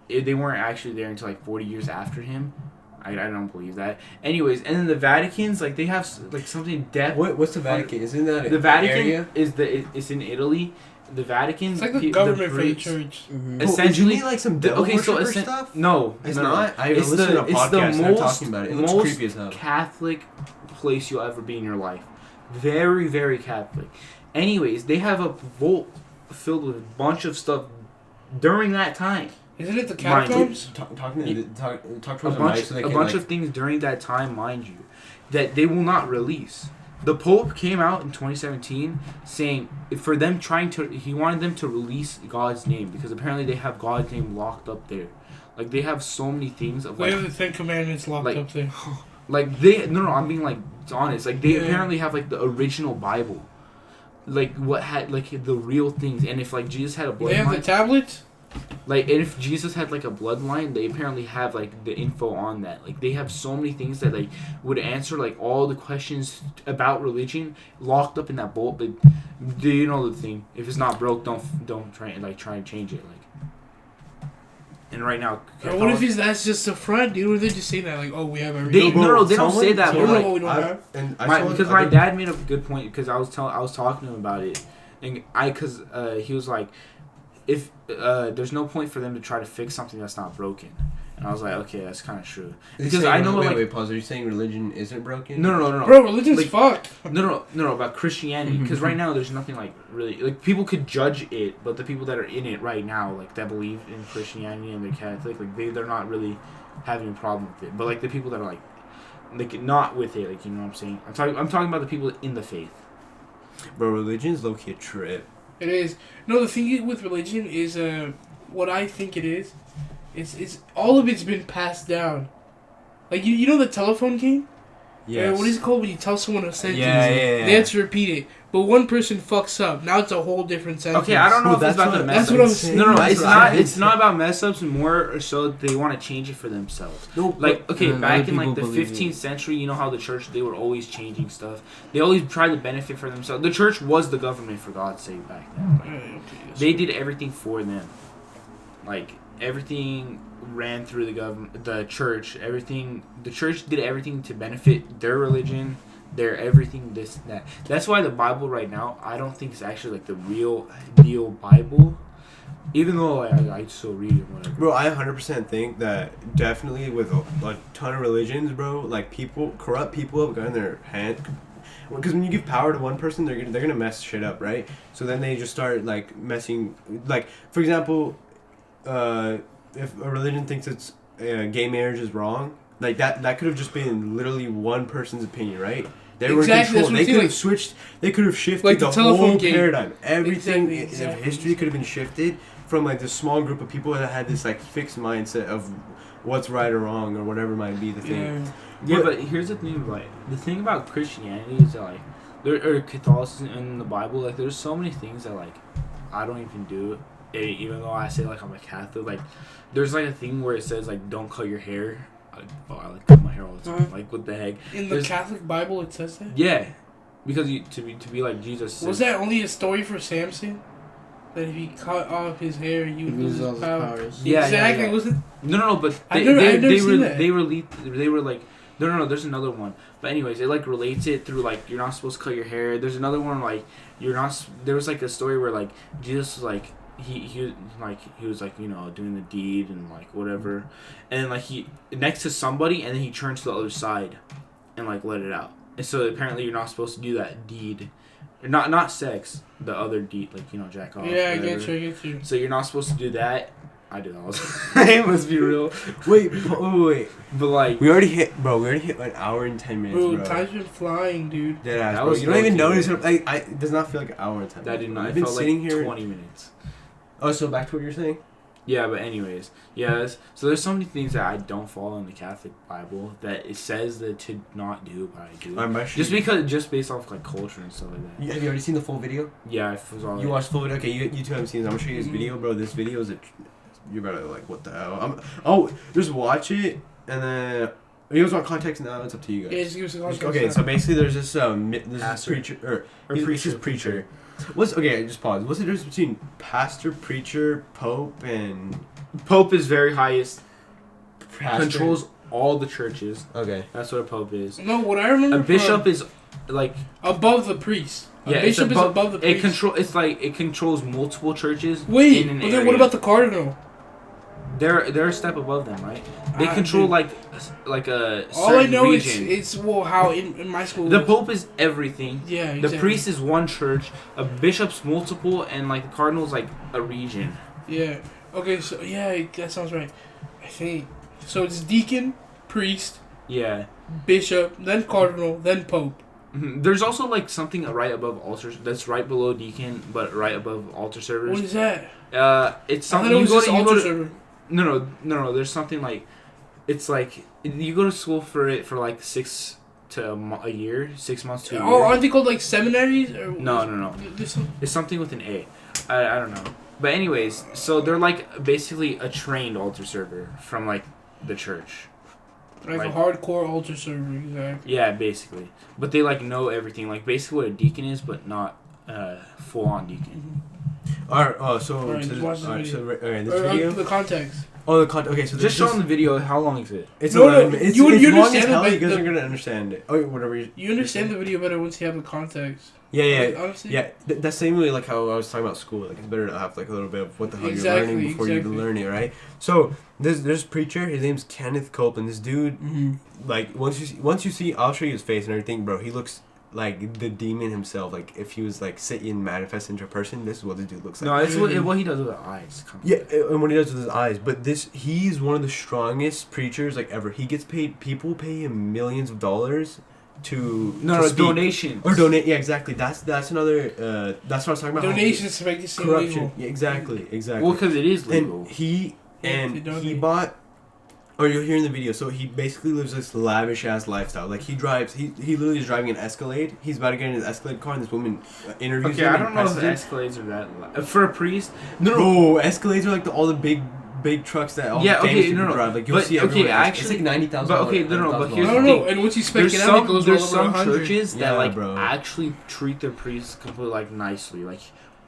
they weren't actually there until like 40 years after him. I don't believe that. Anyways, and then the Vatican's like they have like something depth. What's the Vatican? Isn't that the Vatican area? It's in Italy. The Vatican. It's like the government for the church. Essentially, like some devil stuff. No, it's no, not. I listened to a podcast and they're talking about it. It looks creepy as hell. Catholic place you'll ever be in your life. Very, very Catholic. Anyways, they have a vault filled with a bunch of stuff during that time. Isn't it the catacombs? Talk to a bunch of things during that time, mind you, that they will not release. The Pope came out in 2017 saying he wanted them to release God's name, because apparently they have God's name locked up there. Like they have so many things of they have the 10 Commandments locked up there. Like I'm being like honest. Like they apparently have like the original Bible, like what had like the real things. And if like Jesus had a bloodline, they have the tablets. Like, and if Jesus had like a bloodline, they apparently have like the info on that. Like they have so many things that like would answer like all the questions about religion locked up in that vault. But do you know the thing? If it's not broke, don't try and change it. Like, and right now, what if that's just a front, dude? Or they just say that like, oh, we have everything. They don't say that. But like, what we don't have. Because my dad made a good point, because I was talking to him about it, and he was like, if there's no point for them to try to fix something that's not broken. And I was like, okay, that's kind of true. Because I know, wait, pause. Are you saying religion isn't broken? No. Bro, religion's like, fucked. No, about Christianity. Because right now, there's nothing like really like people could judge it, but the people that are in it right now, like that believe in Christianity and they're Catholic, like they're not really having a problem with it. But like the people that are like not with it, like, you know what I'm saying? I'm talking about the people in the faith. Bro, religion's low-key a trip. It is. No, the thing with religion is, what I think it is, it's all of it's been passed down. Like, you know the telephone game? Yes. What is it called when you tell someone a sentence? Yeah. They have to repeat it. but one person fucks up. Now it's a whole different sentence. Okay, I don't know Bro, if it's about the mess that's ups. what I'm saying. No, That's it's what not. I It's said. not about mess ups. More so, they want to change it for themselves. No, Like, okay, And back other in like the people believe 15th it. century, you know how the church, they were always changing stuff. They always tried to benefit for themselves. The church was the government, for God's sake, back then. Like, Okay, they did everything for them. Like, everything ran through the church. The church did everything to benefit their religion, their everything, this and that. That's why the Bible right now, I don't think it's actually like the real deal Bible. Even though I still read it, whatever. Bro, I 100% think that definitely with a ton of religions, bro, like corrupt people have gotten their hand. Because when you give power to one person, they're gonna mess shit up, right? So then they just start like messing. Like, for example, if a religion thinks it's gay marriage is wrong, like that could have just been literally one person's opinion, right? They were in Exactly, control. that's what They I'm could have saying. switched. They could have shifted Like the the telephone whole game. paradigm. Everything Exactly. of history could have been shifted from like this small group of people that had this like fixed mindset of what's right or wrong or whatever might be the thing. Yeah. Yeah, but here's the thing, like, the thing about Christianity is that, like, or Catholicism in the Bible, like, there's so many things that, like, I don't even do, even though I say, like, I'm a Catholic. Like, there's, like, a thing where it says, like, don't cut your hair. I like cut my hair all the time. Like, what the heck? In the There's- Catholic Bible, it says that. Yeah, because to be like Jesus. Was that only a story for Samson? That if he cut off his hair, he would lose his power. powers. Yeah, exactly. yeah. Was it? No, but I've never seen that. they were like, no, there's another one. But anyways, it like relates it through like you're not supposed to cut your hair. There's another one like you're not. There was like a story where like Jesus was like he was like, you know, doing the deed and like whatever, and like he next to somebody, and then he turned to the other side, and like let it out. And so apparently you're not supposed to do that deed. Not sex, the other deed, like, you know, jack off. Yeah, I whatever. get you. So you're not supposed to do that. I do that all the time. It must be real. Wait. But like, We already hit an hour and 10 minutes, Bro, bro. time's been flying, dude. Dead ass, That bro. was You don't even low-key, notice bro. it. It does not feel like an hour and 10 that did minutes. not. I've It been felt sitting like here. 20 minutes. Oh, so back to what you're saying? Yeah, but anyways, yeah. So there's so many things that I don't follow in the Catholic Bible that it says that to not do, but I do. Just based off like culture and stuff like that. Have you already seen the full video? Yeah, I was all You watched the full video? Okay, you two haven't seen it. I'm gonna show you Mm-hmm. this video, bro. This video is you're about to like, what the hell? Just watch it, and then you guys want context now? It's up to you guys. Yeah, just give us a context. Okay, so basically there's this Pastor. preacher Or preacher. preacher. Just pause. What's the difference between pastor, preacher, pope, and Pope is very highest. pastor? Controls all the churches. Okay. That's what a pope is. No, what I remember. A bishop is like above the priest. A yeah, it's bishop is above the priest. It controls multiple churches. Wait, in an but then area. what about the cardinal? They're a step above them, right? They Ah, control dude. like a certain All I know region. it's well how in my school. The pope is everything. Yeah, The exactly. priest is one church. A bishop's multiple, and like the cardinal's like a region. Yeah. Okay. So yeah, that sounds right. I think so. It's deacon, priest, Yeah. bishop, then cardinal, then pope. There's also like something right above altars. That's right below deacon, but right above altar What servers. is that? It's I thought something it you was go just to. You altar go to server. no. There's something like, it's like you go to school for it for like 6 to a year, 6 months to a year. Oh, aren't they called like seminaries? Or No. There's some, It's something with an A. I don't know. But anyways, so they're like basically a trained altar server from like the church. like Like- a hardcore altar server, exactly. Yeah, basically. But they like know everything. Like basically what a deacon is, but not full on deacon. Alright. Oh, so Alright, to just this, watch this alright, video. so this Or, video. the context. Oh, okay. So Just show them the video. How long is it? It's No, 11 no, minutes. you It's long as understand hell. the- You guys the- are gonna understand it. Oh, whatever. You understand the video better once you have the context. Yeah. Honestly. Yeah, that's same way like how I was talking about school. Like it's better to have like a little bit of what the hell Exactly, you're learning before you exactly. learn it, right? So there's a preacher. His name's Kenneth Copeland. This dude, Mm-hmm. like once you see, I'll show you his face and everything, bro. He looks like the demon himself. Like if he was like Satan manifest into a person, this is what the dude looks like. No, it's what he does with the eyes. Yeah, and what he does with his eyes. But he's one of the strongest preachers like ever. He gets paid. People pay him millions of dollars to speak. Donations. Or donate. Yeah, exactly. That's another. That's what I was talking about. Donations to make it seem Corruption. legal. Yeah, exactly. Well, because it is legal. And he Yeah, if you donate. bought. or you'll hear in the video. So he basically lives this lavish ass lifestyle. Like he drives, he literally is driving an Escalade. He's about to get in his Escalade car, and this woman interviews him. Okay, I and don't know if presses the him. Escalades are that for a priest. No, Escalades are like all the big trucks that all Yeah, famous okay, people no, drive. Like you'll but, see okay, everywhere. actually- It's like $90,000. but, okay, no, but here's I the don't thing. know. And once you spec There's it out, it goes there's all some over 100. churches that Yeah, like bro. actually treat their priests completely like nicely, like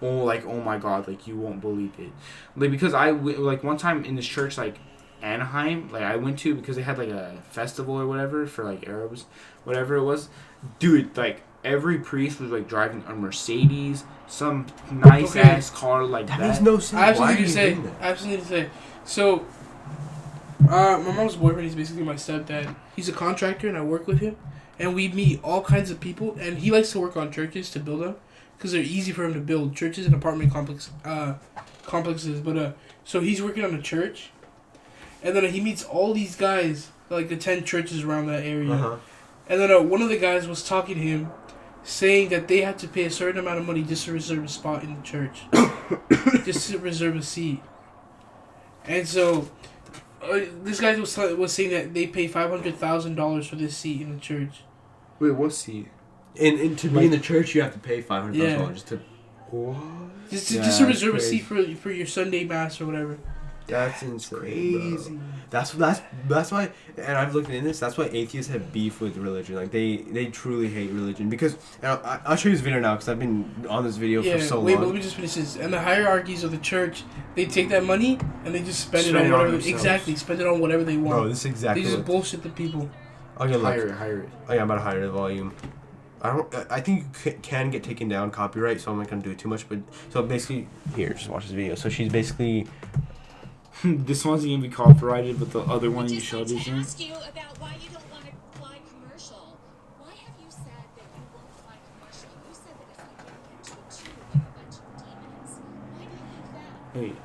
oh my god, like you won't believe it, like because like one time in this church like Anaheim, like I went to because they had like a festival or whatever for like Arabs, whatever it was, dude, like every priest was like driving a Mercedes, some nice ass car like That that. makes no sense. I have Why something are to you say. doing that? I have something to say. So, my mom's boyfriend is basically my stepdad. He's a contractor, and I work with him. And we meet all kinds of people. And he likes to work on churches to build them, because they're easy for him to build. Churches and apartment complexes. But so he's working on a church, and then he meets all these guys, like attend churches around that area. Uh-huh. And then one of the guys was talking to him, saying that they had to pay a certain amount of money just to reserve a spot in the church, just to reserve a seat. And so, this guy was saying that they pay $500,000 for this seat in the church. Wait, what seat? And to be in the church, you have to pay $500,000 Yeah. just to. What? Just Yeah, to that's reserve crazy. a seat for your Sunday mass or whatever. That's insane. Bro. That's why, and I've looked into this. That's why atheists have beef with religion. Like they truly hate religion because. And I'll show you this video now because I've been on this video for so wait, but long. let me just finish this. And the hierarchies of the church, they take that money and they just spend it Spend on it on whatever. themselves. Exactly, spend it on whatever they want. Bro, this is exactly. They just what, bullshit the people. I'm gonna look. Hire it. Oh yeah, I'm about to hire the volume. I think you can get taken down copyright, so I'm not gonna do it too much. But so basically, here, just watch this video. So she's basically. This one's gonna be copyrighted, but the other one you showed just isn't. ask you about why you don't want to fly commercial. Why have you said that you won't fly commercial? You said that if you get into a tube with a bunch of demons. Why do you think that? Wait,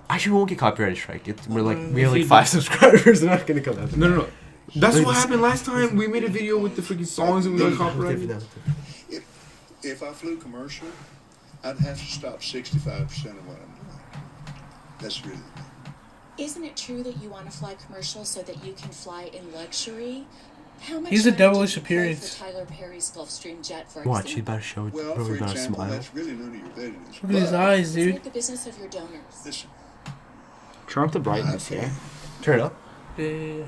Actually, we won't get copyright strike. We have like feedback. 5 subscribers. They're not gonna come out. no. That's Wait, what this- happened last time. We made a video with the freaking songs and we got copyrighted. If I flew commercial, I'd have to stop 65% of what I'm doing. That's really the thing. Isn't it true that you want to fly commercial so that you can fly in luxury? How much He's a money devilish did you pay appearance. for Tyler Perry's Gulfstream jet, for Watch, she's example? about to show it. Well, Bro, for about to example, smile. that's really none of your business. Look at his But, eyes, It's dude. like the business of your donors. Listen, Turn up the brightness, yeah. Turn it up. Yeah.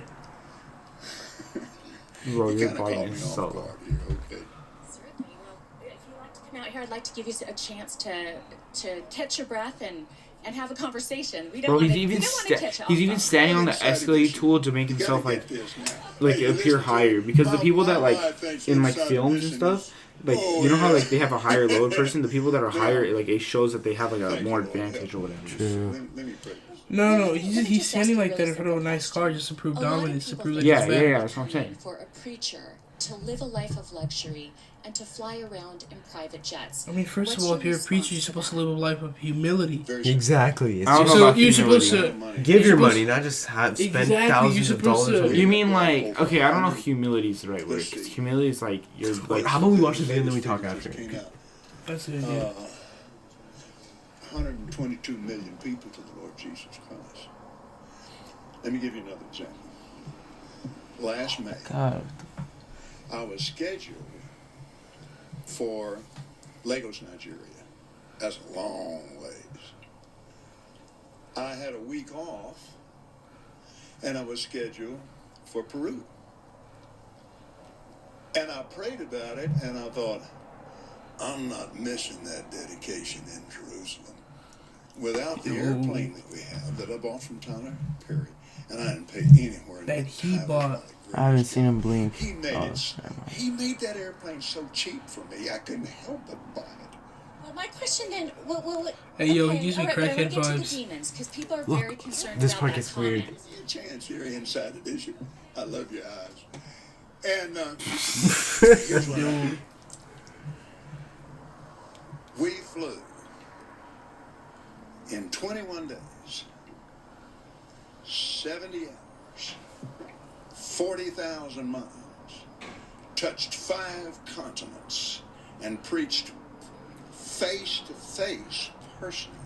Bro, you your kind of caught me brightness is off so low. guard here, okay? Certainly. Well, if you'd like to come out here, I'd like to give you a chance to catch your breath and have a conversation. We don't Bro, want he's to even catch you off he's even guard. standing on the Excited escalator to- tool to make You himself gotta like get this now. like Hey, appear listen to higher me. because the people that like My thinks in like inside films and this stuff, like Oh, you know how yeah. like they have a higher load person. The people that are higher, like it shows that they have like a more advantage or whatever. Let me pray. No, he's standing like that in front of a nice car just to prove A lot of dominance, to people prove that think he's Yeah, bad. that's what I'm saying. For a preacher to live a life of luxury and to fly around in private jets. I mean, first of What's all, if your you're a preacher, you're response to supposed to that? live a life of humility. Very Exactly. It's I don't just know So about you're supposed humility. to give your supposed- money, not just spend Exactly, you're thousands of supposed dollars. to- on You it. mean like okay? I don't know if humility is the right word. 'Cause humility is like you're like How about we watch the video and then we talk after? Came out. That's a good idea. 122 million people to the Lord Jesus Christ. Let me give you another example. Last May, God. I was scheduled for Lagos, Nigeria. That's a long ways. I had a week off, and I was scheduled for Peru. And I prayed about it, and I thought, I'm not missing that dedication in Jerusalem. Without the airplane that we have, that I bought from Tyler Perry, and I didn't pay anywhere That near he half of bought. my I haven't seen him blink. He made Oh, it. never mind. He made that airplane so cheap for me, I couldn't help but buy it. Well, my question then, Hey, yo, okay, he gives me all right, but I wanna crackhead get to the vibes. demons, because people are Look, very concerned this about part that gets weird. comment. A chance here inside edition. I love your eyes. And here's what happened. We flew in 21 days, 70 hours, 40,000 miles, touched 5 continents, and preached face to face personally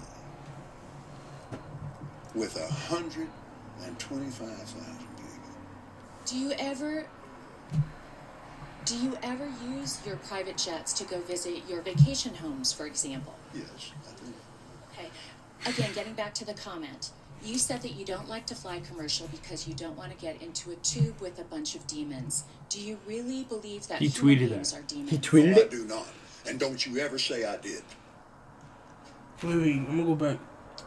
with 120 and 25,000 people. Do you ever use your private jets to go visit your vacation homes, for example? Yes, I do. Okay. Again, getting back to the comment. You said that you don't like to fly commercial because you don't want to get into a tube with a bunch of demons. Do you really believe that He human tweeted beings that. are demons? He tweeted No, I it. do not. And don't you ever say I did. Wait, I'm gonna go back.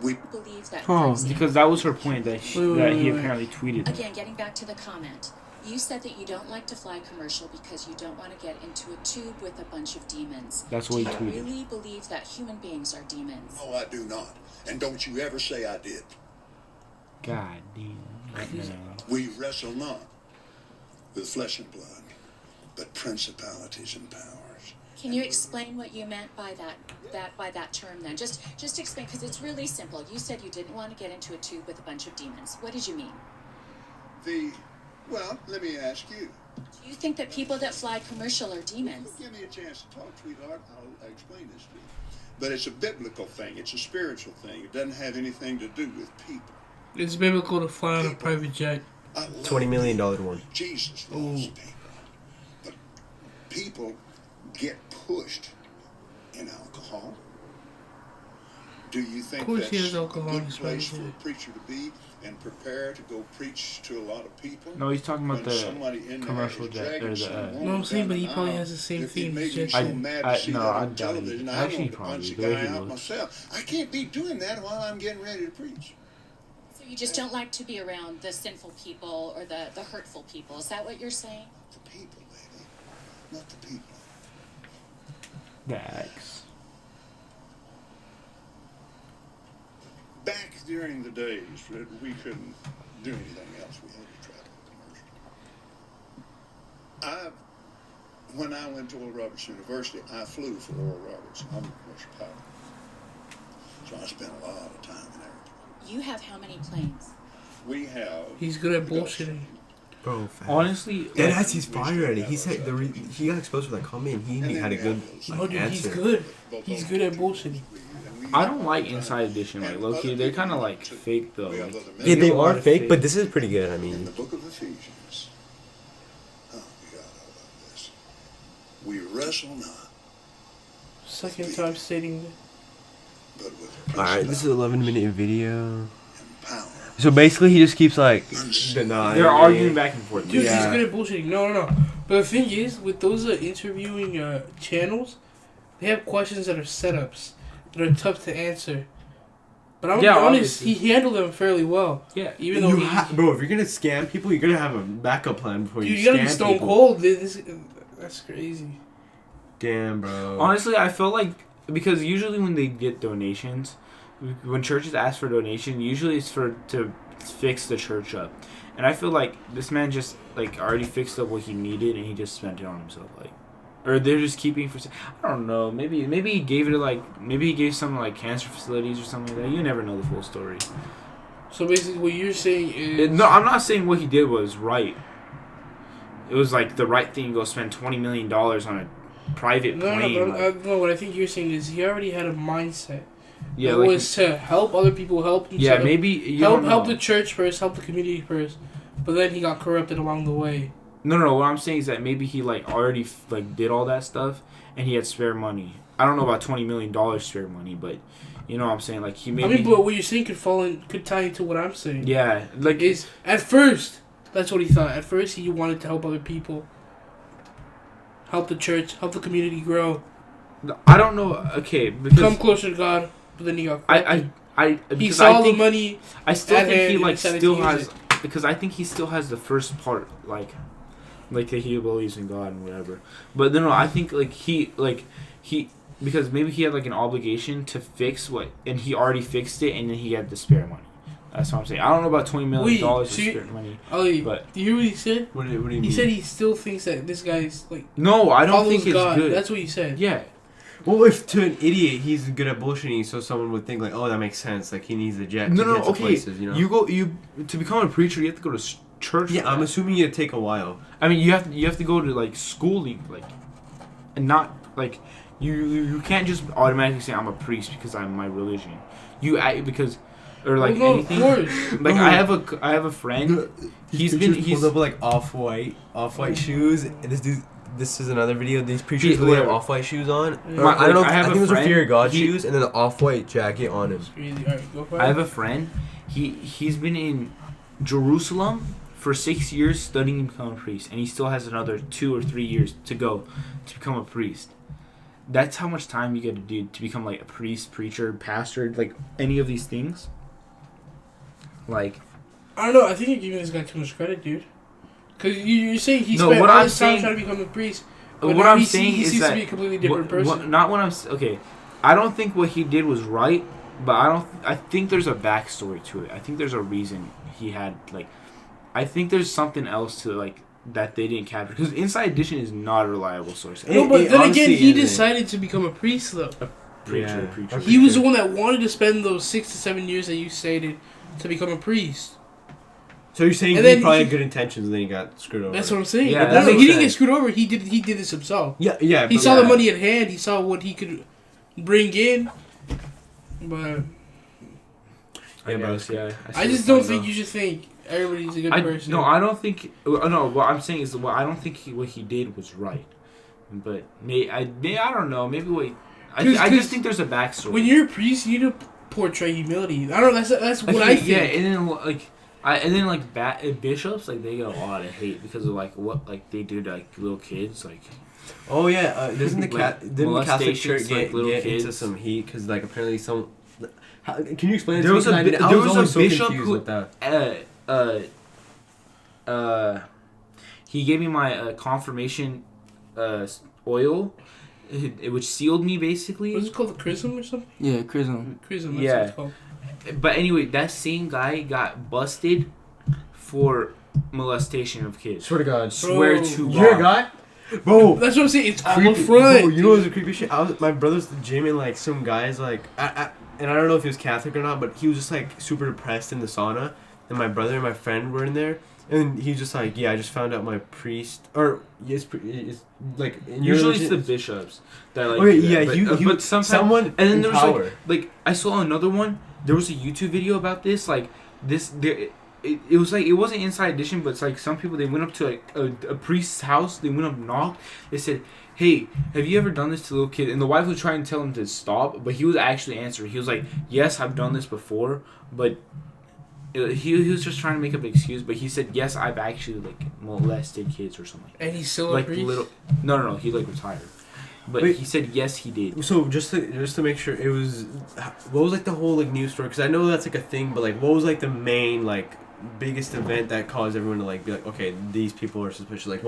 We Believe that, Oh, for example. Because that was her point that that he apparently tweeted that. Again, getting back to the comment. You said that you don't like to fly commercial because you don't want to get into a tube with a bunch of demons. That's what he Do tweeted. you really believe that human beings are demons? No, I do not. And don't you ever say I did. God damn. That man. We wrestle not with flesh and blood, but principalities and powers. Can you explain what you meant by that term then? Just explain, because it's really simple. You said you didn't want to get into a tube with a bunch of demons. What did you mean? Well, let me ask you. Do you think that people that fly commercial are demons? Give me a chance to talk, sweetheart. I'll explain this to you. But it's a biblical thing. It's a spiritual thing. It doesn't have anything to do with people. It's biblical to fly on a private jet. I love $20 million people. one. Jesus loves people. But people get pushed in alcohol. Do you think Of course that's he has alcohol a in good his place for body. a preacher to be and prepare to go preach to a lot of people? No, he's talking about When the somebody in there commercial is jet dragging or some the. woman No, I'm saying, down but he the probably aisle. has the same If it theme. made It's me just so mad to see no, that I on doubt it. television, I Actually, wanted to probably, punch the the way guy he out looks. myself. I can't be doing that while I'm getting ready to preach. So you just don't like to be around the sinful people or the hurtful people. Is that what you're saying? The people, baby, not the people. Dax. Back during the days that we couldn't do anything else, we had to travel commercial. When I went to Oral Roberts University, I flew for Oral Roberts. I'm a commercial pilot. So I spent a lot of time in there. You have how many planes? We have... He's good at bullshitting. Bro, fast. Honestly, Dead like, ass, he's fired already. He said he got exposed for that comment. He had a good No, dude, he's answer. good. He's good at bullshitting. I don't like Inside Edition. Like low-key, they're kind of like fake though. Like, Yeah, they a lot are of fake, fake. but this is pretty good. I In mean, the book of Ephesians, oh God, I love this. We wrestle not, Second time stating that. but with alright, this is an 11-minute video. and power. So basically, he just keeps like denying. They're arguing back and forth. Dude, Yeah. he's good at bullshitting. No. But the thing is, with those interviewing channels, they have questions that are setups that are tough to answer. But I'm gonna be honest, obviously. he handled them fairly well. Yeah, Even though Bro, if you're gonna scam people, you're gonna have a backup plan before dude, you you gotta scam be stone people. cold. That's crazy. Damn, bro. honestly, I feel like because usually when they get donations, when churches ask for donation, usually it's to fix the church up, and I feel like this man just like already fixed up what he needed and he just spent it on himself, like, or they're just keeping for. I don't know. Maybe he gave it to maybe he gave some like cancer facilities or something like that. You never know the full story. So basically, what you're saying is No, I'm not saying what he did was right. It was like the right thing to go spend $20 million on a private plane. like- no. What I think you're saying is he already had a mindset. yeah, It like was to help other people, help himself. yeah, maybe you don't help know. the church first, help the community first. But then he got corrupted along the way. No. What I'm saying is that maybe he like already like did all that stuff and he had spare money. I don't know about $20 million spare money, but you know what I'm saying. Like he maybe. I mean, but what you're saying could tie into what I'm saying. Yeah, like Is at first that's what he thought. At first he wanted to help other people, help the church, help the community grow, I don't know. Okay, because come closer to God. But then he got corrupted. I he because saw I think, the money. I still at think hand he and like decided still to use has because I think he still has the first part like that he believes in God and whatever. But no, I think like he because maybe he had like an obligation to fix what and he already fixed it and then he had the spare money. That's what I'm saying. I don't know about $20 million of so you- spare money. Ali, But- do you hear what he said? What do you mean? He said he still thinks that this guy's like No, I don't follows think it's God. good. That's what he said. Yeah. Well, if to an idiot he's good at bullshitting, so someone would think like, oh, that makes sense. Like he needs a jet. No, to get to okay. places, you know? You to become a preacher, you have to go to church. Yeah, for I'm that. assuming it'd take a while. I mean, you have to go to like schooling, like, and not like you can't just automatically say I'm a priest because I'm my religion. Because or like Well, no, anything. of course. Like I have a friend. He's pulled up like off-white shoes. And this is another video. These preachers really have off-white shoes on. Yeah. Or, I don't know. I have think a those are friend, Fear of God he- shoes, and then an off-white jacket on him. Crazy. Alright, go for it. I have a friend. He's been in Jerusalem for 6 years studying to become a priest, and he still has another 2 or 3 years to go to become a priest. That's how much time you get to do to become like a priest, preacher, pastor, like any of these things. Like, I don't know. I think you're giving this guy too much credit, dude. Because you're saying he No, spent what all I'm this time saying- trying to become a priest. But what now I'm he saying he is seems that to be a completely different person. not what I'm okay. I don't think what he did was right, but I think there's a backstory to it. I think there's a reason he had like. I think there's something else to like that they didn't capture because Inside Edition is not a reliable source. It- No, but then honestly again, he isn't. decided to become a priest, though. Preacher. He was the one that wanted to spend those 6 to 7 years that you stated to become a priest. So you're saying And he then probably he- had good intentions, and then he got screwed over. That's what I'm saying. Yeah, No, that no, makes he didn't get sense. screwed over. He did this himself. Yeah. He but saw the yeah. money at hand. He saw what he could bring in. But I guess, yeah. I just don't think you should think everybody's a good person. No, I don't think. No, what I'm saying is, I don't think what he did was right. But I don't know. Maybe what I just think there's a backstory. When you're a priest, you need to portray humility. I don't know. That's what I think. Yeah, and then bishops they get a lot of hate because of what they do to little kids Oh yeah, doesn't the didn't the Catholic Church molestations, get little into kids. some heat because apparently some. Can you explain? There was a bishop confused who with that. He gave me my confirmation oil, which sealed me basically. What's it called? The chrism or something? Yeah, Chrism. Chrism. That's Yeah. what it's called. But anyway, that same guy got busted for molestation of kids. Swear to God. Swear Bro. to You're a God. guy? Bro. That's what I'm saying. It's all Creepy. front. Bro, you know what's the creepy shit? My brother's at the gym and some guys and I don't know if he was Catholic or not, but he was just super depressed in the sauna. And my brother and my friend were in there, and he was just I just found out my priest it's like Usually it's the bishops that Okay, do that, yeah, but sometimes someone and then in there was power. I saw another one. There was a YouTube video about this it was it wasn't Inside Edition, but it's some people, they went up to a priest's house, they went up and knocked, they said, hey, have you ever done this to little kids? And the wife was trying to tell him to stop, but he was actually answering. He was like, yes, I've done this before, but he was just trying to make up an excuse, but he said, yes, I've actually molested kids or something. And he's still a priest? No, he retired. But Wait. he said yes, he did. So just to make sure, it was what was the whole news story? Because I know that's a thing, but what was the main biggest event that caused everyone to be okay, these people are suspicious?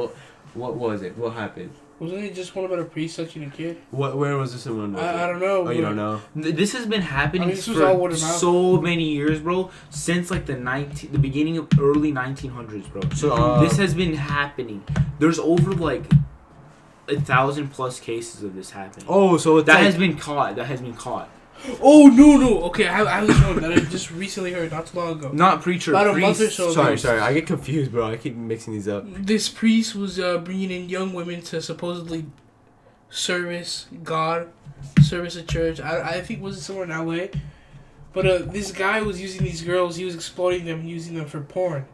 What was it? What happened? Wasn't it just one about a priest touching a kid? Where was this one? I don't know. Oh, you don't know? This has been happening this was all word for of mouth. so many years, bro. Since the beginning of early 1900s, bro. So this has been happening. There's over 1,000+ cases of this happening. Oh, so it's that has been caught. Oh, no. Okay, I was one that I just recently heard not too long ago. Not preacher, About a month priest. or so. Sorry, I get confused, bro. I keep mixing these up. This priest was bringing in young women to supposedly service God, service a church. I think it was somewhere in LA. But this guy was using these girls. He was exploiting them, using them for porn.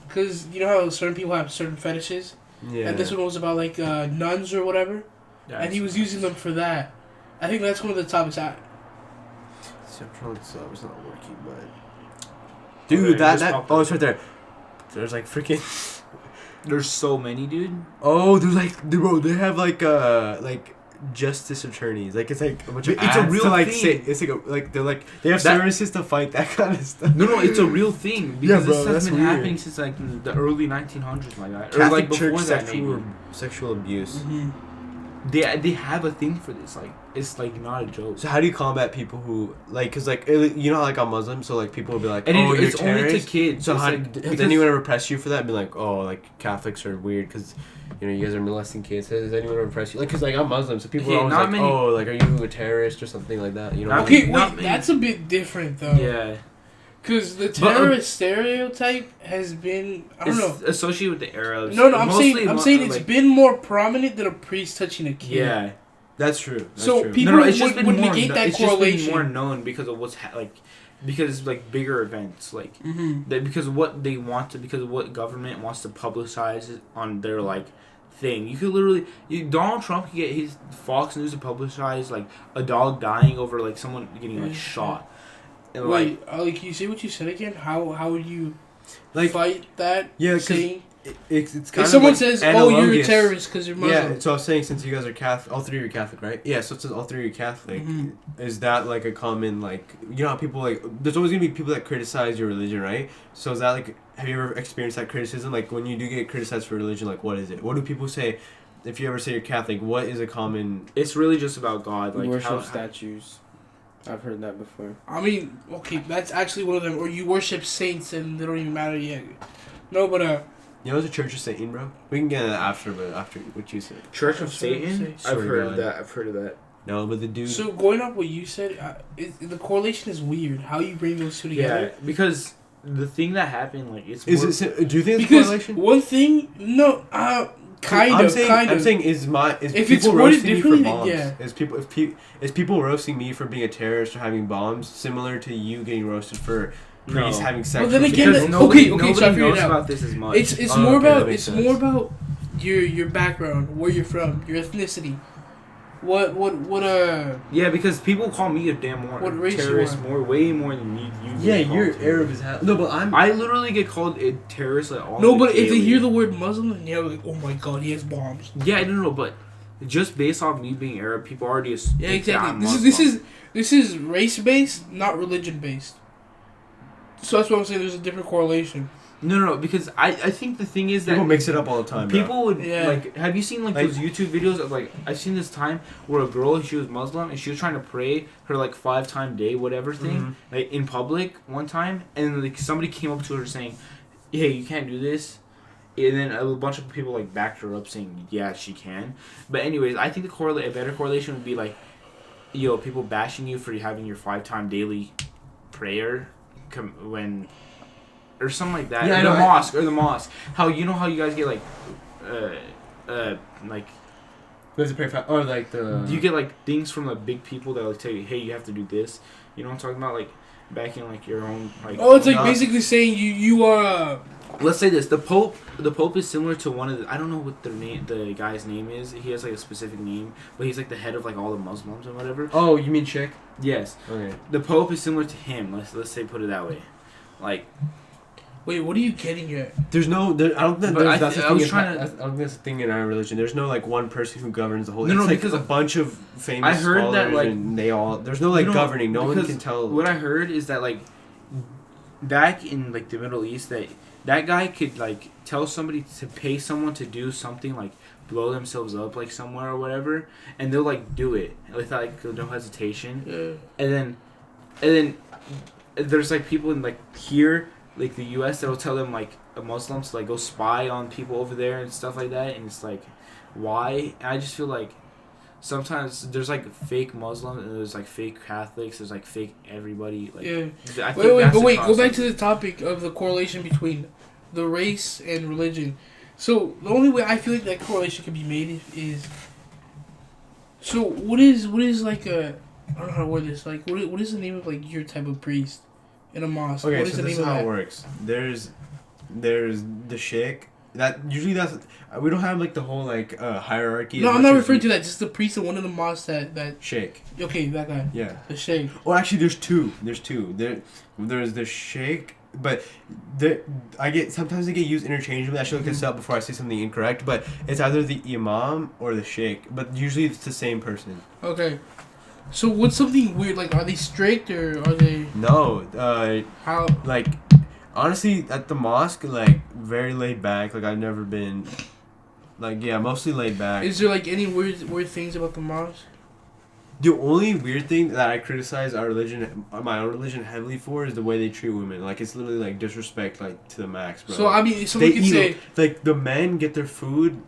Because you know how certain people have certain fetishes? Yeah. And this one was about nuns or whatever. And he was using them for that. I think that's one of the topics. I'm trying to look this up. It's not working, but dude, it's it's right there. There's freaking. There's so many, dude. Oh, there's bro. They have justice attorneys. It's a bunch of It's a ads real to, thing. say, it's they're they have services to fight that kind of stuff. No, it's a real thing because Yeah, bro, this has that's been weird. happening since the early 1900s, like that, Catholic or before Church that maybe. sexual abuse. Mm-hmm. They have a thing for this. It's not a joke. So how do you combat people who because you know how on Muslims, so people will be like, And oh, you're it's only to terrorists? kids. So It's how like- has because- anyone ever pressed you for that? Be like, oh, Catholics are weird because you guys are molesting kids. Has anyone ever pressed you? Because I'm Muslim, so people Okay, are always not many- oh, are you a terrorist or something like that? You know. Not what I mean? Okay, Not wait, many. that's a bit different though. Yeah. Because the But, terrorist stereotype has been, I don't know. It's associated with the Arabs. No, I'm Mostly saying it's been more prominent than a priest touching a kid. Yeah. That's true. That's So true. people It's just been would more negate that it's just been correlation. more known because of because like bigger events, like because what they want to, because what government wants to publicize on their like thing. You could literally, Donald Trump could get his Fox News to publicize like a dog dying over like someone getting like shot. And, wait, can you say what you said again? How would you like fight that? Yeah, saying it's kind if of someone like says, "Oh, you're a analogous. terrorist because you're Muslim." Yeah, so I was saying, since you guys are Catholic, all three of you are Catholic, right? Yeah, so since all three of you are Catholic, is that like a common, like, you know how people like, there's always gonna be people that criticize your religion, right? So is that like, have you ever experienced that criticism? Like, when you do get criticized for religion, like, what is it? What do people say? If you ever say you're Catholic, what is a common? It's really just about God, like worship statues. I've heard that before. I mean, okay, that's actually one of them. Or you worship saints and they don't even matter yet. No, but You know, there's a Church of Satan, bro. We can get into that after, but after what you said. Church of Satan. Swear I've to heard of God. that. I've heard of that. No, but the dude. So going off what you said, the correlation is weird. How you bring those two together? Yeah, because the thing that happened, like, it's Is more, it? Do you think it's Because correlation? one thing, no, kind I'm of. saying is If people it's worded roasting me for differently, bombs? yeah. Is people roasting me for being a terrorist or having bombs similar to you getting roasted for priests No. having sex? Well, then with again, because that- nobody, okay, nobody so I figured knows it out. about this as much. It's Oh, more okay, that about makes more sense. about your background, where you're from, your ethnicity. What Yeah, because people call me a damn more What race you terrorist are. way more than you. yeah, get you're called. Arab as hell. No, but I literally get called a terrorist like all. No, but if they daily. hear the word Muslim, then they're like, "Oh my God, he has bombs." Yeah, I don't know, but just based off me being Arab, people already Yeah, think that I'm exactly. Muslim. This is race based, not religion based. So that's what I'm saying. There's a different correlation. No, because I think the thing is that people mix it up all the time. people bro. would Yeah. like. Have you seen like those YouTube videos of like? I've seen this time where a girl, she was Muslim and she was trying to pray her like 5-time day whatever thing like in public one time, and like somebody came up to her saying, "Hey, you can't do this." And then a bunch of people like backed her up saying, "Yeah, she can." But anyways, I think a better correlation would be like, people bashing you for having your 5-time daily prayer when. Or something like that. Yeah, Or I know, the mosque. How you guys get like, like. Who has to pray for? Or like the. You get like things from the big people that like tell you, hey, you have to do this. You know what I'm talking about? Like back in like your own like. Oh, it's like Nah. basically saying you are. Let's say this: the Pope is similar to one of the. I don't know what the guy's name is. He has like a specific name, but he's like the head of like all the Muslims and whatever. Oh, you mean Sheikh? Yes. Okay. The Pope is similar to him. Let's say put it that way, like. Wait, what are you getting at? There's no. I don't think But that's the I thing. was I trying to- don't think that's the thing in our religion. There's no like one person who governs the whole. No, it's no, like because a bunch of famous I heard scholars that, like- and they all. There's no like governing. No one because can tell. What I heard is that like back in like the Middle East, that guy could like tell somebody to pay someone to do something like blow themselves up like somewhere or whatever, and they'll like do it without like no hesitation. Yeah. And then there's like people in like here, like the U.S. that'll tell them like a Muslim to like go spy on people over there and stuff like that, and it's like, why? And I just feel like sometimes there's like fake Muslims and there's like fake Catholics. There's like fake everybody. Like, Yeah. I think Wait, that's the go back concept. to the topic of the correlation between the race and religion. So the only way I feel like that correlation can be made is. So what is like a, I don't know how to word this. Like what is the name of like your type of priest in a mosque? Okay, what is so the this name is how of it that? works. There's the sheikh. That's we don't have like the whole like hierarchy. No, as I'm much not as referring we- to that. Just the priest in one of the mosques that sheikh. okay, that guy, Yeah. the sheikh. Oh, actually, there's two. There's the sheikh, but sometimes they get used interchangeably. I should look this up before I say something incorrect. But it's either the imam or the sheikh. But usually it's the same person. Okay. So what's something weird? Like, are they strict or are they No, how? like honestly, at the mosque, like very laid back. Like I've never been. Like yeah, mostly laid back. Is there like any weird things about the mosque? The only weird thing that I criticize my own religion heavily for is the way they treat women. Like it's literally like disrespect, like to the max, bro. So I mean, someone could say like the men get their food.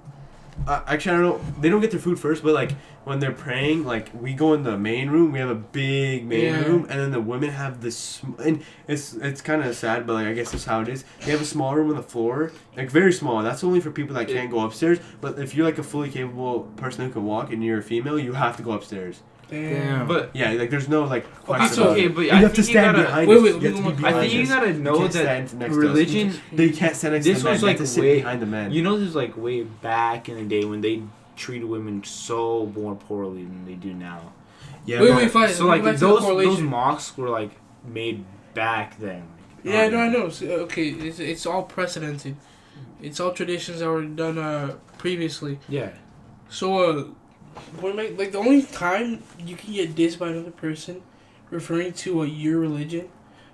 Actually, I don't know. They don't get their food first, but like when they're praying, like we go in the main room. We have a big main room, and then the women have this. And it's kind of sad, but like I guess that's how it is. They have a small room on the floor, like very small. That's only for people that can't go upstairs. But if you're like a fully capable person who can walk and you're a female, you have to go upstairs. Damn. But Yeah, like there's no like Okay, question so- about okay, it. but You I have to think you stand gotta- behind Wait, us. wait, You have to we be don't- behind I think you us. gotta You know can't that stand next to us. religion. You can't stand next This to the men. was You have like to sit way. behind the men. You know, this was like way back in the day when they treated women so more poorly than they do now. Yeah, Wait, but- wait, fine. So Let me like go back to the those correlation. mosques were like made back then. Yeah, no, I know. So, okay, it's all precedented. It's all traditions that were done previously. Yeah. So, like the only time you can get dissed by another person referring to your religion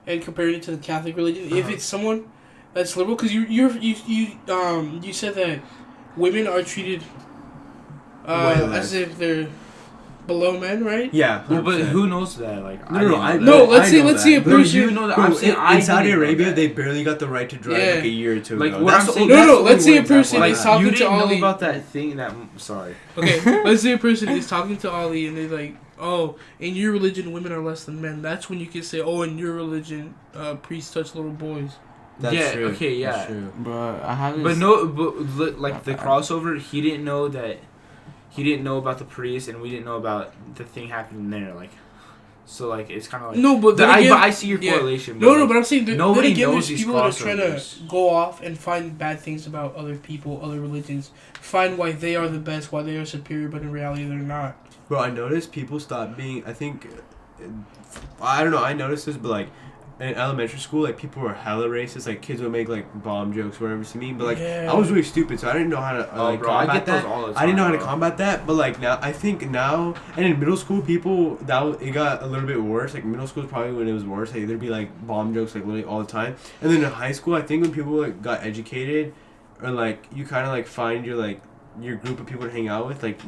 and comparing it to the Catholic religion, if it's someone that's liberal, because you said that women are treated Way less. as if they're below men, right? Yeah, Well, but 100%. who knows that? Like No, didn't no, know I that. No, let's I say- know let's say a that. Bro, person- you know that. I'm saying in Saudi didn't know Arabia, that. they barely got the right to drive Yeah. like a year or two Like, ago. what I'm saying- No, that's no, the let's say only a example person I is have. talking you to didn't know Ali. about that thing that. Sorry. Okay, let's say a person is talking to Ali and they're like, "Oh, in your religion, women are less than men." That's when you can say, "Oh, in your religion, priests touch little boys." That's Yeah, true. okay, yeah. That's true. Bro, I haven't. But like the crossover, he didn't know that. He didn't know about the priest, and we didn't know about the thing happening there. Like, so like it's kind of like No, but then but again, I see your yeah. correlation. No, like, but I'm saying nobody then again, knows there's these people that are trying to crossovers. go off and find bad things about other people, other religions, find why they are the best, why they are superior, but in reality they're not. Bro, I noticed people stop being. I think, I don't know. I noticed this, but like in elementary school, like people were hella racist. Like kids would make like bomb jokes, whatever to me. But like Yeah. I was really stupid, so I didn't know how to like bro, I combat get those that. all the I didn't know how time, to bro. combat that. But like now, I think now, and in middle school, people it got a little bit worse. Like middle school is probably when it was worse. Like there'd be like bomb jokes like literally all the time. And then in high school, I think when people like got educated, or like you kind of like find your group of people to hang out with, like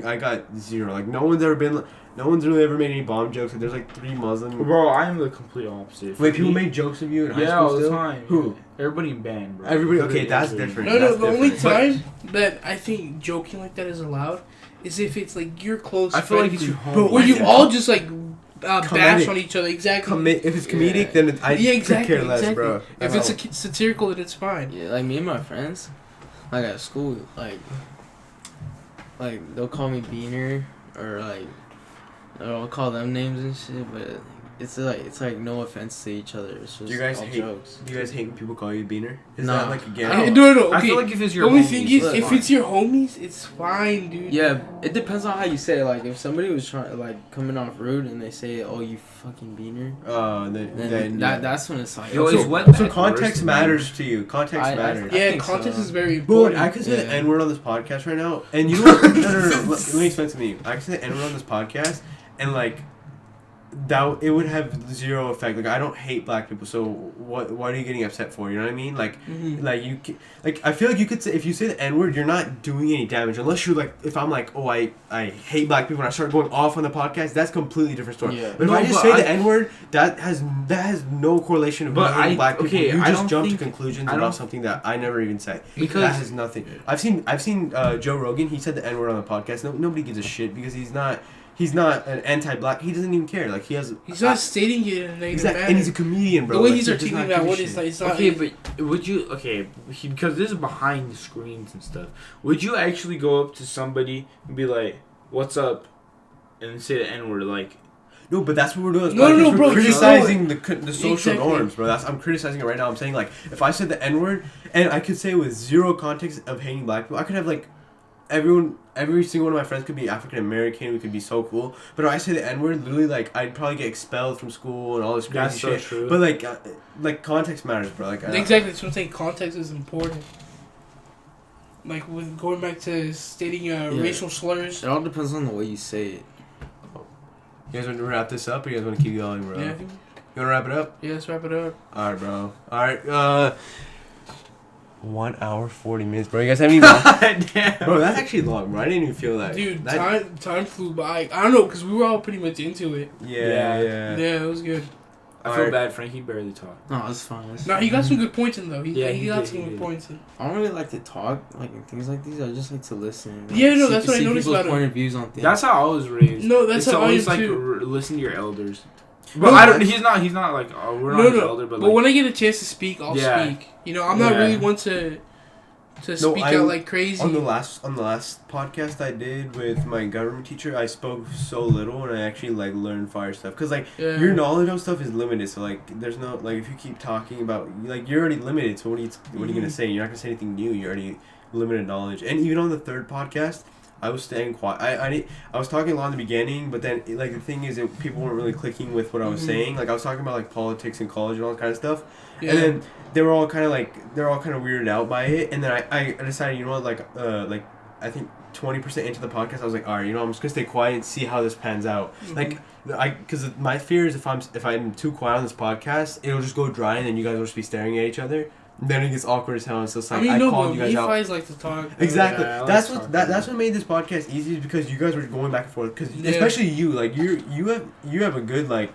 I got zero. Like no one's really ever made any bomb jokes. Like there's like 3 Muslim. Bro, I am the complete opposite. Wait, people made jokes of you in high yeah, school all the still? time. Who? Everybody in band, bro. Everybody. Okay, Literally that's everybody. different. No, That's the only different. time that I think joking like that is allowed is if it's like your close I feel like friend it's your group, home. where you Yeah. all just like bash Comedic. on each other. Exactly. If it's comedic, Yeah. then I Yeah, could exactly, care less, exactly. bro. If it's satirical, then it's fine. Yeah, like me and my friends, like at school, like they'll call me Beaner or like I'll call them names and shit, but it's like no offense to each other. It's just Do you guys all hate? jokes. Do you guys hate when people call you Beaner? Is Nah. that like again? I don't- No, okay. I feel like if it's The your only homies, thing is, it's if fine. it's your homies, it's fine, dude. Yeah, it depends on how you say it. Like if somebody was trying like coming off rude and they say, "Oh, you fucking Beaner," Then then that's when it's like, Yo, okay. it's what- So That's context worse, matters to you. Context I matters. Yeah, think context so. is very Bro, important. I could say the Yeah. N word on this podcast right now, and you know what? No. Let me explain something to you. I could say the N word on this podcast, and like that it would have zero effect. Like I don't hate black people, so what are you getting upset for? You know what I mean? Like Mhm. like you like I feel like you could say if you say the N word, you're not doing any damage unless you're like if I'm like oh I hate black people and I start going off on the podcast, that's a completely different story. Yeah. But if No, I just but say I- the N word, that has no correlation of But me hating I- black people. okay, You I just don't jump to think- conclusions I about don't- something that I never even say. Because- that has nothing. I've seen Joe Rogan. He said the N word on the podcast. Nobody gives a shit because he's not an anti-black. He doesn't even care. Like he has. He's not stating it in a negative Exactly, manner. and he's a comedian, bro. the way Like, he's he does articulating not that give a word shit. is like it's not. Okay, but would you because this is behind the screens and stuff? Would you actually go up to somebody and be like, "What's up?" and say the N word like? No, but that's what we're doing. No, Like, no, we're bro, criticizing the social Exactly. norms, bro. I'm criticizing it right now. I'm saying like if I said the N word and I could say with zero context of hating black people, I could have like every single one of my friends could be African American. We could be so cool. But if I say the N word, literally like I'd probably get expelled from school and all this crazy That's so shit. true. But like context matters, bro. Like Exactly, that's what I'm saying. Context is important. Like with going back to stating racial slurs. It all depends on the way you say it. You guys want to wrap this up, or you guys want to keep going, bro? Yeah, You want to wrap it up? let's wrap it up. All right, bro. All right. 1 hour 40 minutes, bro. You guys have any more? Damn. Bro, that's actually long, bro. I didn't even feel that. Dude, That- time flew by. I don't know, because we were all pretty much into it. Yeah. Yeah, it was good. I feel Alright. bad. Frankie barely talked. No, it's fine. It's No, he got some good points in, though. Yeah, He he got did, some he good did. points in. I don't really like to talk like in things like these. I just like to listen. Like, Yeah, no, that's what I see noticed people's about point him. of views on things. That's how I was raised. No, that's it's how I always am like too. listen to your elders. No, But I don't. that's- He's not like we're No, not his no. elder, but But like when I get a chance to speak, I'll Yeah. speak. You know, I'm not Yeah. really one to to No, speak I- out like crazy. On the last podcast I did with my government teacher, I spoke so little and I actually like learned fire stuff. Cause like Yeah. your knowledge on stuff is limited, so like there's no like if you keep talking about like you're already limited. So what are you gonna say? You're not gonna say anything new. You're already limited knowledge. And even on the third podcast, I was staying quiet. I was talking a lot in the beginning, but then like the thing is, people weren't really clicking with what I was saying. Like I was talking about like politics in college and all that kind of stuff, Yeah. and then they were all kind of weirded out by it. And then I decided, you know what, like I think 20% into the podcast, I was like, all right, you know, I'm just gonna stay quiet and see how this pans out. Like because my fear is if I'm too quiet on this podcast, it'll just go dry and then you guys will just be staring at each other. Then it gets awkward as hell. And so it's like, I called you guys out. guys like to talk. Exactly. Yeah, That's what made this podcast easy, is because you guys were going back and forth. Because especially you, like you have a good like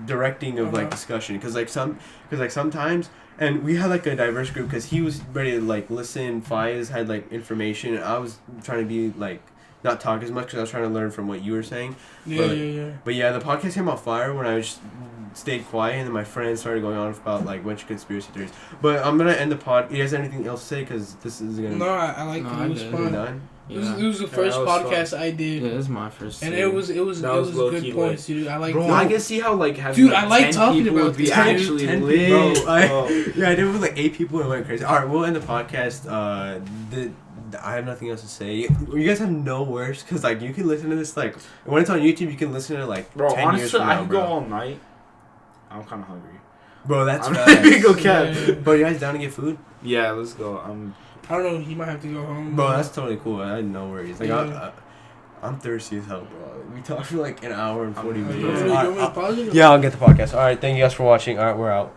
directing of like discussion. Because sometimes, and we had like a diverse group. Because he was ready to like listen. Fayez had like information. I was trying to be like not talk as much because I was trying to learn from what you were saying. But yeah, the podcast came on fire when I just stayed quiet, and then my friends started going on about like a bunch of conspiracy theories. But I'm gonna end the pod. You guys have anything else to say? Because this is gonna. No, I like it. It was I'm fun. done. It was the first that was podcast I did. Yeah, this is my first. And too. it was low-key good points, dude. I like. Bro, I can see how like having Dude, like, I like 10 talking people about would be 10 actually 10 lit. Bro, Oh. I did it with like 8 people and it went crazy. All right, we'll end the podcast. I have nothing else to say. You guys have no words because like you can listen to this like when it's on YouTube, you can listen to it like Bro, 10 years honestly, from I now, could bro. go all night. I'm kind of hungry. Bro, that's I'm right. not gonna go cap. Yeah. Bro, you guys down to get food? Yeah, let's go. I don't know. He might have to go home. Bro, that's totally cool. I had no worries. Like Yeah. I'm thirsty as hell, bro. We talked for like an hour and 40 I'm minutes. You Yeah. want me to pause it? Yeah, I'll get the podcast. All right, thank you guys for watching. All right, we're out.